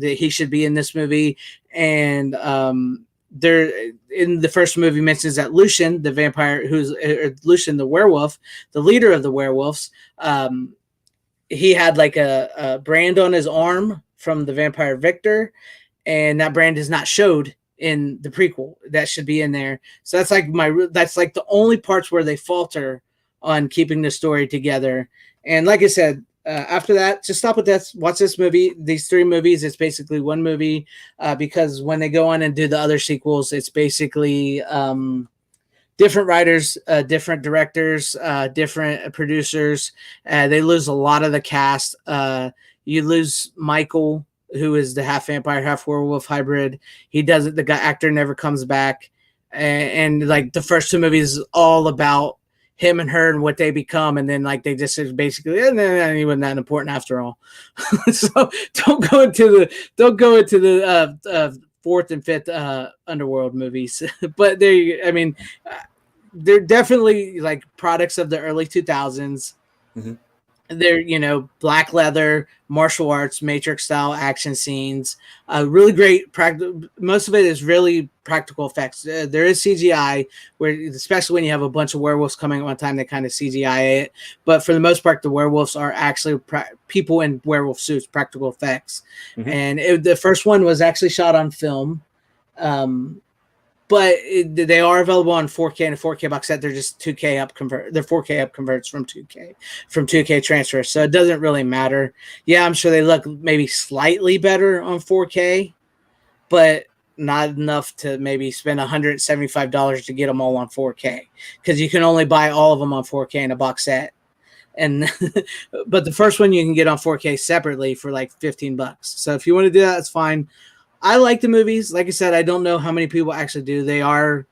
He should be in this movie. And there in the first movie mentions that Lucian, the vampire, Lucian the werewolf, the leader of the werewolves, he had like a brand on his arm from the vampire Victor, and that brand is not showed in the prequel. That should be in there. So that's like the only parts where they falter on keeping the story together. And like I said, after that, just stop with this, watch this movie, these three movies. It's basically one movie because when they go on and do the other sequels, it's basically different writers, different directors, different producers. They lose a lot of the cast. You lose Michael, who is the half vampire, half werewolf hybrid. He doesn't, the actor never comes back. And like the first two movies is all about him and her and what they become, and then like they just basically, and then he wasn't that important after all. So don't go into the fourth and fifth Underworld movies. But they're definitely like products of the early 2000s. Mm-hmm. They're, black leather, martial arts, Matrix style action scenes, really great. Most of it is really practical effects. There is CGI, where especially when you have a bunch of werewolves coming at one time, they kind of CGI it. But for the most part, the werewolves are actually people in werewolf suits, practical effects. Mm-hmm. And the first one was actually shot on film. But they are available on 4K and a 4K box set. They're just 2K up convert. They're 4K up converts from 2K transfer. So it doesn't really matter. Yeah, I'm sure they look maybe slightly better on 4K, but not enough to maybe spend $175 to get them all on 4K because you can only buy all of them on 4K in a box set. And but the first one you can get on 4K separately for like $15. So if you want to do that, that's fine. I like the movies. Like I said, I don't know how many people actually do. They're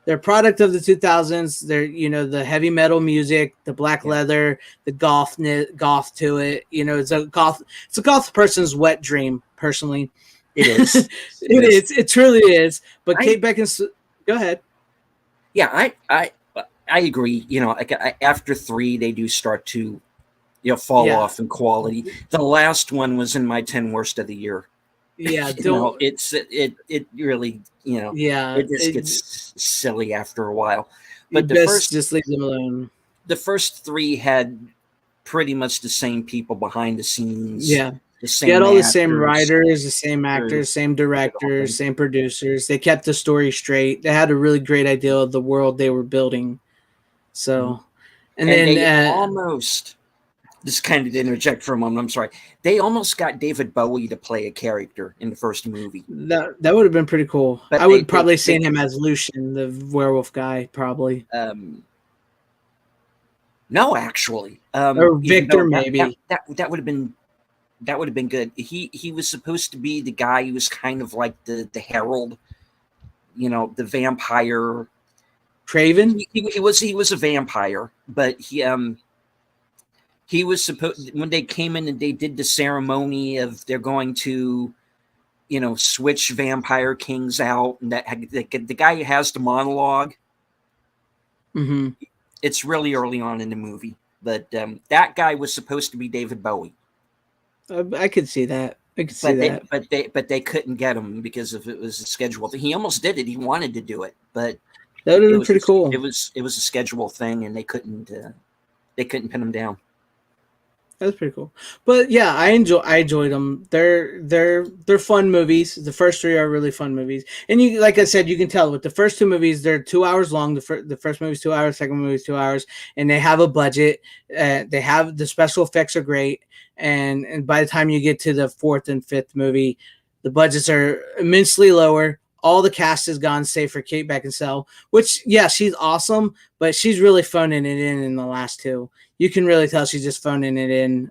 a product of the 2000s. They're, the heavy metal music, the black leather, the goth to it. It's a goth person's wet dream, personally. It is. It truly is. But Kate Beckinsale, go ahead. Yeah, I agree. After 3, they do start to, fall off in quality. The last one was in my 10 worst of the year. Yeah, it really, it just gets silly after a while. But just leave them alone. The first 3 had pretty much the same people behind the scenes. Yeah, the same. They had all actors, the same writers, the same actors, same directors, same producers. They kept the story straight. They had a really great idea of the world they were building. So, and then they almost Just kind of to interject for a moment. I'm sorry. They almost got David Bowie to play a character in the first movie. That would have been pretty cool. But I would probably seen him as Lucian, the werewolf guy, probably. No, actually, or Victor, maybe that would have been good. He was supposed to be the guy who was kind of like the herald, the vampire. Craven. He was a vampire, but he was supposed, when they came in and they did the ceremony of they're going to, switch vampire kings out, and that the guy who has the monologue. Mm-hmm. It's really early on in the movie, but that guy was supposed to be David Bowie. I could see that. But they couldn't get him because of it was a schedule thing. He almost did it. He wanted to do it, but that would have been pretty cool. It was a schedule thing, and they couldn't pin him down. That's pretty cool. But yeah, I enjoyed them. They're fun movies. The first three are really fun movies. And you, like I said, you can tell with the first two movies, they're 2 hours long. The first movie's 2 hours, second movie's 2 hours, and they have a budget. They have the special effects are great. And by the time you get to the fourth and fifth movie, the budgets are immensely lower. All the cast is gone, save for Kate Beckinsale, which, yeah, she's awesome, but she's really phoning it in the last two. You can really tell she's just phoning it in,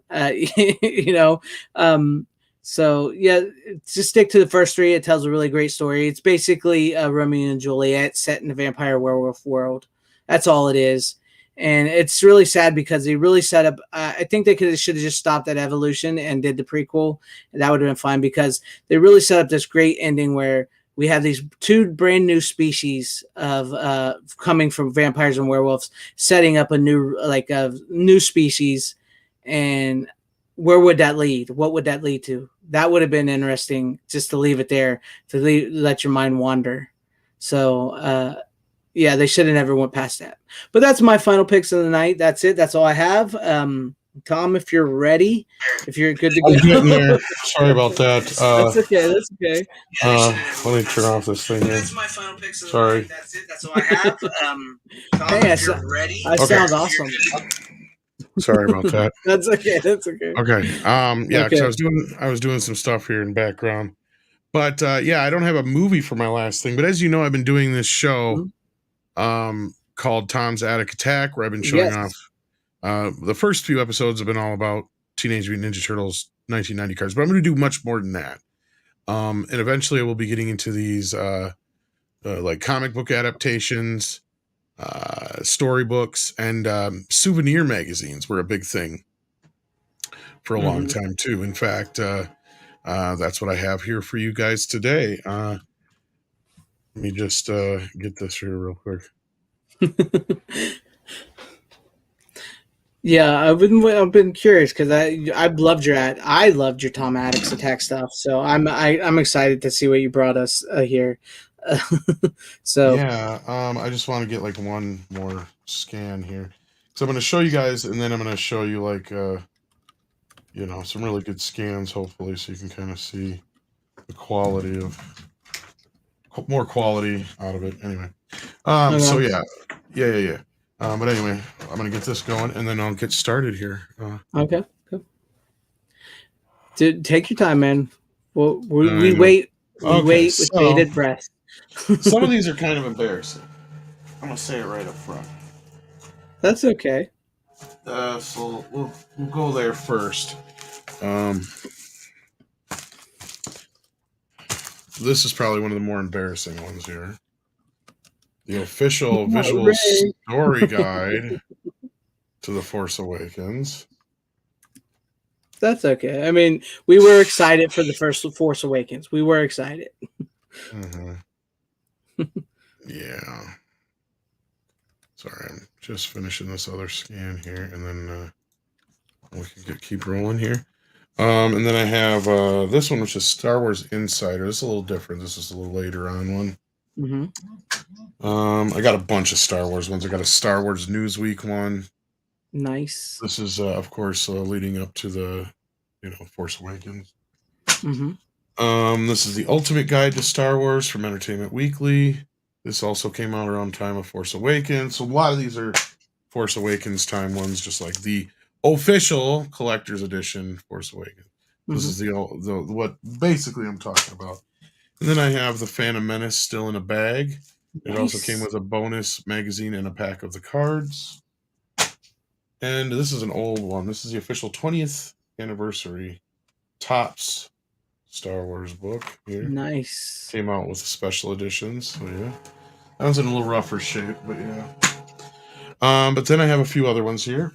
So, yeah, just stick to the first three. It tells a really great story. It's basically Romeo and Juliet set in the vampire werewolf world. That's all it is. And it's really sad because they really set up, I think they should have just stopped at Evolution and did the prequel. And that would have been fine because they really set up this great ending where we have these two brand new species of coming from vampires and werewolves, setting up a new species. And where would that lead? What would that lead to? That would have been interesting just to leave it there, to let your mind wander. So, yeah, they should have never went past that. But that's my final picks of the night. That's it. That's all I have. Tom, if you're ready, if you're good to go. I'm getting there. Sorry about that. That's okay. That's okay. Let me turn off this thing here. That's my final picks of Sorry. the night. That's it. That's all I have. Tom, if you're ready. That sounds awesome. Sorry about that. That's okay. That's okay. Okay. Yeah, Okay. because I was doing some stuff here in background. But yeah, I don't have a movie for my last thing. But as you know, I've been doing this show called Tom's Attic Attack, where I've been showing off. The first few episodes have been all about Teenage Mutant Ninja Turtles 1990 cards, but I'm going to do much more than that. And eventually I will be getting into these like comic book adaptations, storybooks, and souvenir magazines were a big thing for a long time too. In fact, that's what I have here for you guys today. Let me just get this here real quick. Yeah, I've been curious because I loved your Tom Addicts Attack stuff. So I'm excited to see what you brought us here. So yeah, I just want to get like one more scan here. So I'm going to show you guys, and then I'm going to show you like some really good scans, hopefully, so you can kind of see the quality of more quality out of it. Anyway, so yeah. But anyway, I'm gonna get this going, and then I'll get started here. Okay. Dude, take your time, man. Well, we wait. We wait with bated breath. Some of these are kind of embarrassing. I'm gonna say it right up front. That's okay. So we'll go there first. This is probably one of the more embarrassing ones here. The official visual story guide to The Force Awakens. That's okay. I mean, we were excited for the first Force Awakens. We were excited. Yeah. Sorry, I'm just finishing this other scan here, and then we can keep rolling here. And then I have this one, which is Star Wars Insider. This is a little different. This is a little later on one. I got a bunch of Star Wars ones. I got a Star Wars Newsweek one. Nice. This is, of course, leading up to the, Force Awakens. This is the Ultimate Guide to Star Wars from Entertainment Weekly. This also came out around time of Force Awakens. So a lot of these are Force Awakens time ones, just like the official collector's edition Force Awakens. This Mhm. is the what basically I'm talking about. And then I have the Phantom Menace still in a bag. It also came Nice. with a bonus magazine and a pack of the cards. And this is an old one. This is the official 20th anniversary Topps Star Wars book here. Nice. Came out with special editions. So yeah. That one's in a little rougher shape, but yeah. But then I have a few other ones here.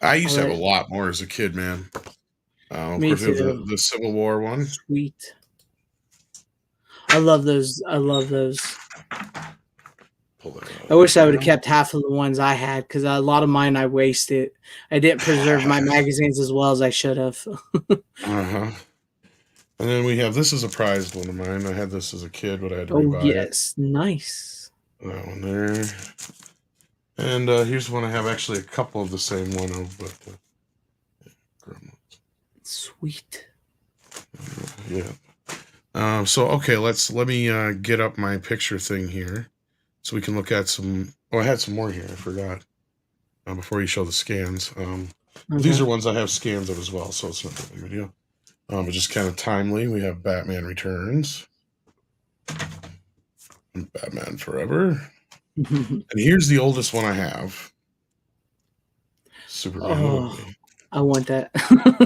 I used to have a lot more as a kid, man. Of Me course, we have too. the Civil War one. Sweet. I love those. I love those. Pull that out I wish I would have now. kept half of the ones I had because a lot of mine I wasted. I didn't preserve my magazines as well as I should have. Uh-huh. And then we have, this is a prized one of mine. I had this as a kid, but I had to Oh rebuy it. yes, nice. That one there. And here's one I have actually a couple of the same one of, but Sweet. yeah. So okay, let me get up my picture thing here, so we can look at some. Oh, I had some more here. I forgot. Before you show the scans, these are ones I have scans of as well, so it's not a video. But just kind of timely. We have Batman Returns, and Batman Forever, and here's the oldest one I have. Superman. Oh, I want that.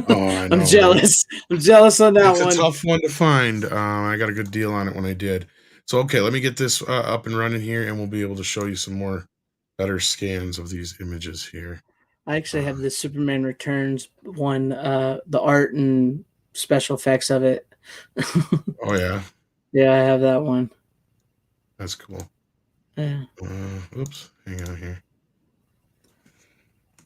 Oh, I know. I'm jealous. I'm jealous on that one. It's a tough one to find. I got a good deal on it when I did. So okay, let me get this up and running here, and we'll be able to show you some more better scans of these images here. I actually have the Superman Returns one, the art and special effects of it. Oh yeah, yeah, I have that one. That's cool. Yeah. Oops, hang on here.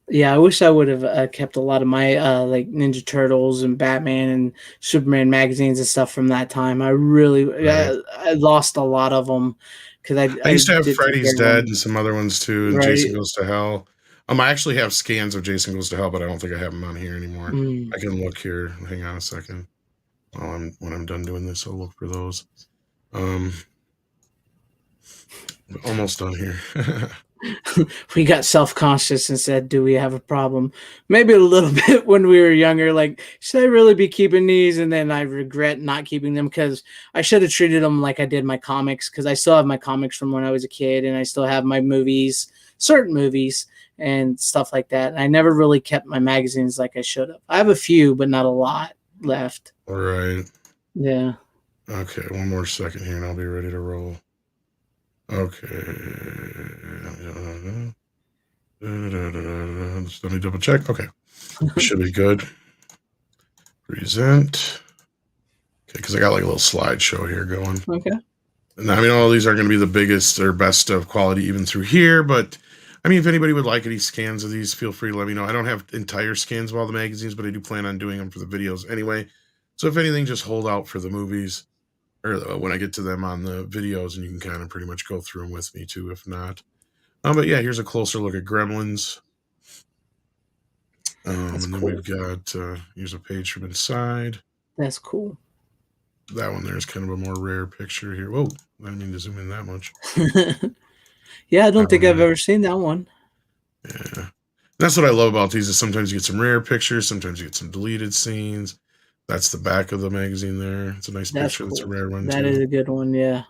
Yeah, I wish I would have kept a lot of my like Ninja Turtles and Batman and Superman magazines and stuff from that time. I really I lost a lot of them because I used to have did take Freddy's care of Dead them. and some other ones too, and Right. Jason Goes to Hell. I actually have scans of Jason Goes to Hell, but I don't think I have them on here anymore. I can look here. Hang on a second. When I'm done doing this, I'll look for those. Almost done here. We got self-conscious and said, do we have a problem? Maybe a little bit when we were younger, like, should I really be keeping these? And then I regret not keeping them because I should have treated them like I did my comics, because I still have my comics from when I was a kid, and I still have my movies, certain movies and stuff like that. I never really kept my magazines like I should have. I have a few, but not a lot left. All right. Yeah. Okay, one more second here and I'll be ready to roll. Okay. Let me double check. Okay. Should be good. Present. Okay, because I got like a little slideshow here going. Okay. And I mean, all these aren't going to be the biggest or best of quality even through here, but I mean, if anybody would like any scans of these, feel free to let me know. I don't have entire scans of all the magazines, but I do plan on doing them for the videos anyway. So if anything, just hold out for the movies, or when I get to them on the videos, and you can kind of pretty much go through them with me too, if not. But yeah, here's a closer look at Gremlins. And then we've got, here's a page from inside. That's cool. That one there is kind of a more rare picture here. Whoa, I didn't mean to zoom in that much. Yeah, I don't think I've ever seen that one. Yeah. That's what I love about these, is sometimes you get some rare pictures, sometimes you get some deleted scenes. That's the back of the magazine there. It's a nice picture. That's a rare one too. That is a good one, yeah.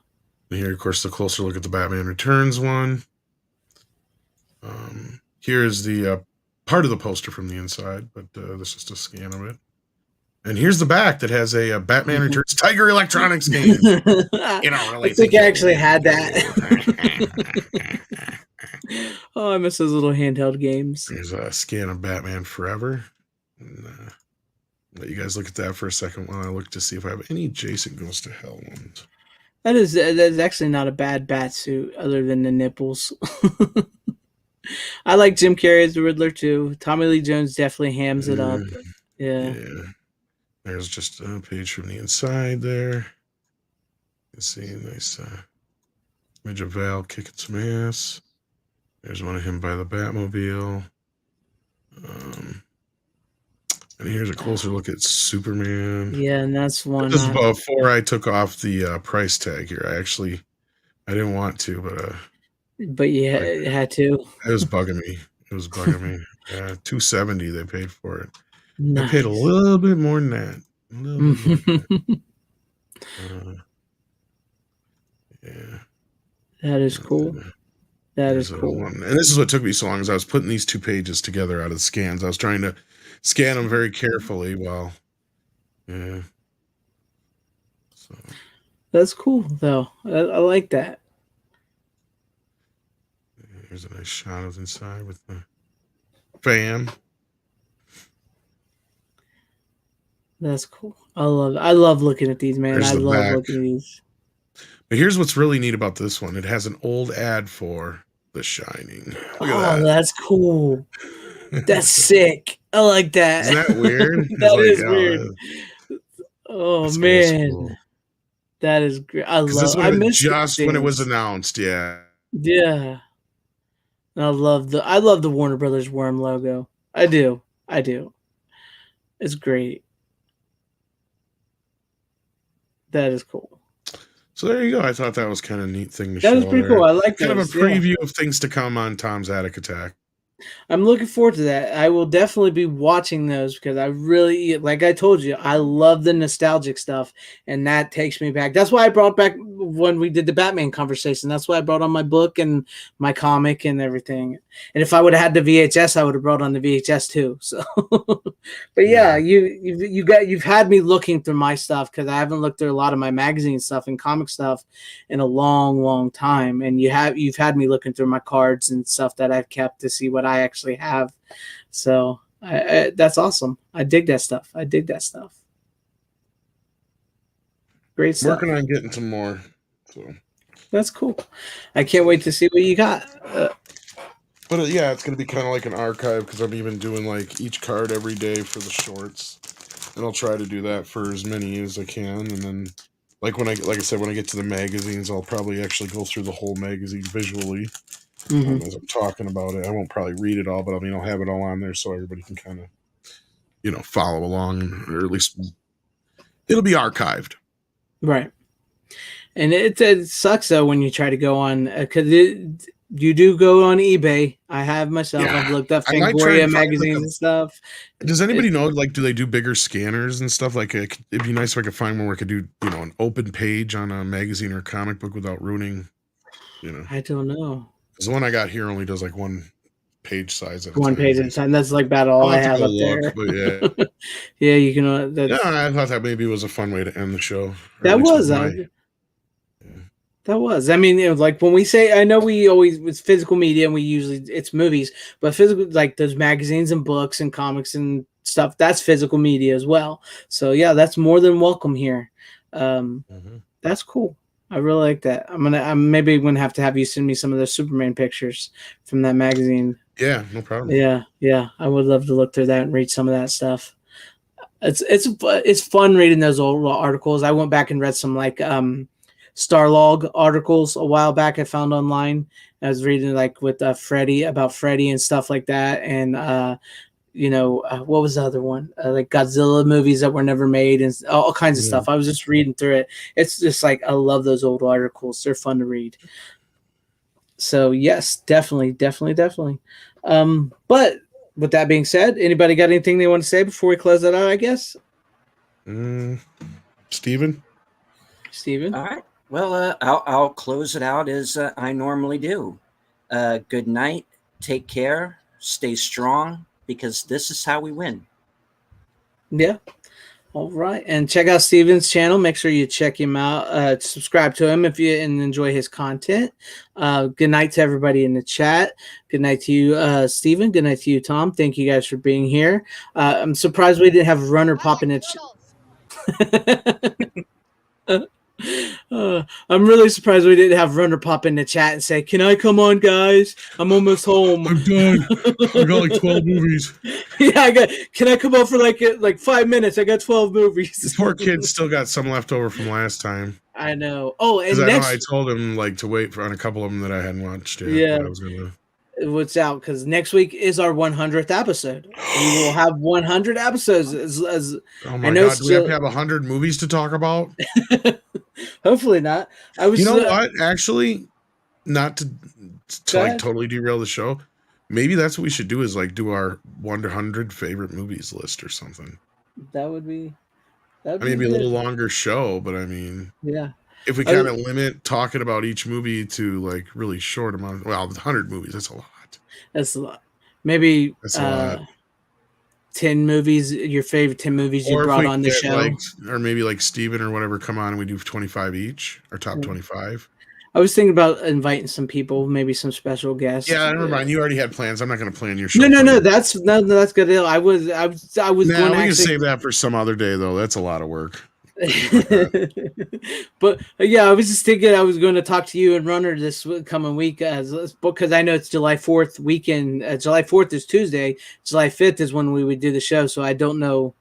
And here, of course, the closer look at the Batman Returns one. Here's the part of the poster from the inside, but this is just a scan of it. And here's the back that has a Batman Returns Tiger Electronics game. You don't really I think I actually had that. Oh, I miss those little handheld games. There's a scan of Batman Forever. And, let you guys look at that for a second while I look to see if I have any Jason Goes to Hell ones. That is actually not a bad bat suit, other than the nipples. I like Jim Carrey as the Riddler too. Tommy Lee Jones definitely hams it up. Yeah. There's just a page from the inside there. You can see a nice image of Val kicking some ass. There's one of him by the Batmobile. And here's a closer look at Superman. Yeah, and that's one. This is before I took off the price tag here. I didn't want to, but but yeah, it had to. It was bugging me. Yeah, $270 they paid for it. I paid a Nice. little bit more than that. A little bit more than that. Yeah. That is cool. That is cool. One. And this is what took me so long, is I was putting these 2 pages together out of the scans. I was trying to scan them very carefully while, yeah. So. That's cool, though. I like that. Here's a nice shot of inside with the fan. That's cool. I love looking at these, man. I love looking at these. But here's what's really neat about this one. It has an old ad for The Shining. Look at that. That's cool. That's sick. I like that. Isn't that weird? That is weird. Oh, man. Cool. That is great. I missed just when it was announced. Yeah. Yeah. I love the Warner Brothers worm logo. I do. It's great. That is cool. So there you go. I thought that was kind of a neat thing to show. That was pretty cool. I like that. Kind of a preview of things to come on Tom's Attic Attack. I'm looking forward to that. I will definitely be watching those because I really, like I told you, I love the nostalgic stuff, and that takes me back. That's why I brought back when we did the Batman conversation. That's why I brought on my book and my comic and everything. And if I would have had the VHS, I would have brought on the VHS too. So, but yeah, you've had me looking through my stuff because I haven't looked through a lot of my magazine stuff and comic stuff in a long time, and you've had me looking through my cards and stuff that I've kept to see what I actually have. So that's awesome. I dig that stuff. Great stuff. Working on getting some more. So that's cool. I can't wait to see what you got. But yeah, it's going to be kind of like an archive because I'm even doing like each card every day for the shorts, and I'll try to do that for as many as I can. And then, like I said, when I get to the magazines, I'll probably actually go through the whole magazine visually as I'm talking about it. I won't probably read it all, but I'll have it all on there so everybody can kind of, follow along, or at least it'll be archived. Right. And it sucks though when you try to go on because you do go on eBay. I have myself. Yeah. I've looked up Fangoria magazines and stuff. Does anybody know, like, do they do bigger scanners and stuff? Like, it'd be nice if I could find one where I could do, an open page on a magazine or a comic book without ruining, I don't know. Because the one I got here only does like one page size. One page at a time. That's like about all I have up there. But yeah. Yeah, you can. I thought that maybe was a fun way to end the show. That was. That was. I mean, like when we say, I know we always, it's physical media and we usually, it's movies, but physical, like those magazines and books and comics and stuff, that's physical media as well. So yeah, that's more than welcome here. That's cool. I really like that. I'm maybe going to have you send me some of those Superman pictures from that magazine. Yeah, no problem. Yeah. I would love to look through that and read some of that stuff. It's fun reading those old articles. I went back and read some like, Starlog articles a while back I found online. I was reading like with Freddy about Freddy and stuff like that, and what was the other one? Like Godzilla movies that were never made and all kinds of stuff. I was just reading through it. It's just like I love those old articles. They're fun to read. So yes, definitely. But with that being said, anybody got anything they want to say before we close that out? I guess. Steven. All right. Well, I'll close it out as I normally do. Good night. Take care. Stay strong, because this is how we win. Yeah. All right. And check out Steven's channel. Make sure you check him out. Subscribe to him if you enjoy his content. Good night to everybody in the chat. Good night to you, Steven. Good night to you, Tom. Thank you guys for being here. I'm surprised we didn't have Runner pop in it. I'm really surprised we didn't have Runner pop in the chat and say, "Can I come on, guys? I'm almost home. I'm done. I got like 12 movies." Yeah, Can I come on for like 5 minutes? I got 12 movies. This poor kid still got some left over from last time. I know. Oh, and I told him to wait on a couple of them that I hadn't watched yet. Yeah. I was gonna. What's out because next week is our 100th episode. We will have 100 episodes. Oh my God! Do we have to have 100 movies to talk about? Hopefully not. What? Actually, not to to like totally derail the show. Maybe that's what we should do, is like do our 100 favorite movies list or something. That would be. I mean, it'd be a little longer show, but I mean, yeah. If we kind of limit talking about each movie to like really short amount, well, 100 movies, that's a lot. That's a lot. Maybe that's a lot. 10 movies, your favorite 10 movies you brought on the show. Like, or maybe like Steven or whatever, come on and we do 25 each, or top 25. I was thinking about inviting some people, maybe some special guests. Yeah, never mind. You already had plans. I'm not going to plan your show. No. That's good. I was going we can save that for some other day, though. That's a lot of work. But yeah, I was just thinking I was going to talk to you and Runner this coming week because I know it's July 4th weekend. July 4th is Tuesday. July 5th is when we would do the show. So I don't know,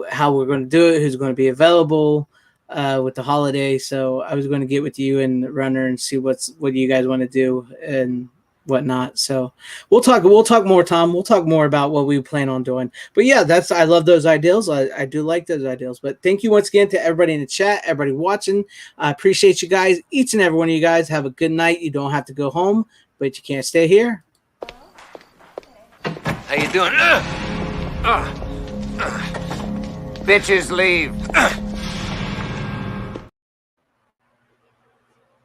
how we're going to do it, who's going to be available with the holiday. So I was going to get with you and Runner and see what you guys want to do and whatnot. So we'll talk more, Tom. We'll talk more about what we plan on doing. But yeah, I love those ideals. I do like those ideals. But thank you once again to everybody in the chat, everybody watching. I appreciate you guys. Each and every one of you guys have a good night. You don't have to go home, but you can't stay here. How you doing? Bitches leave.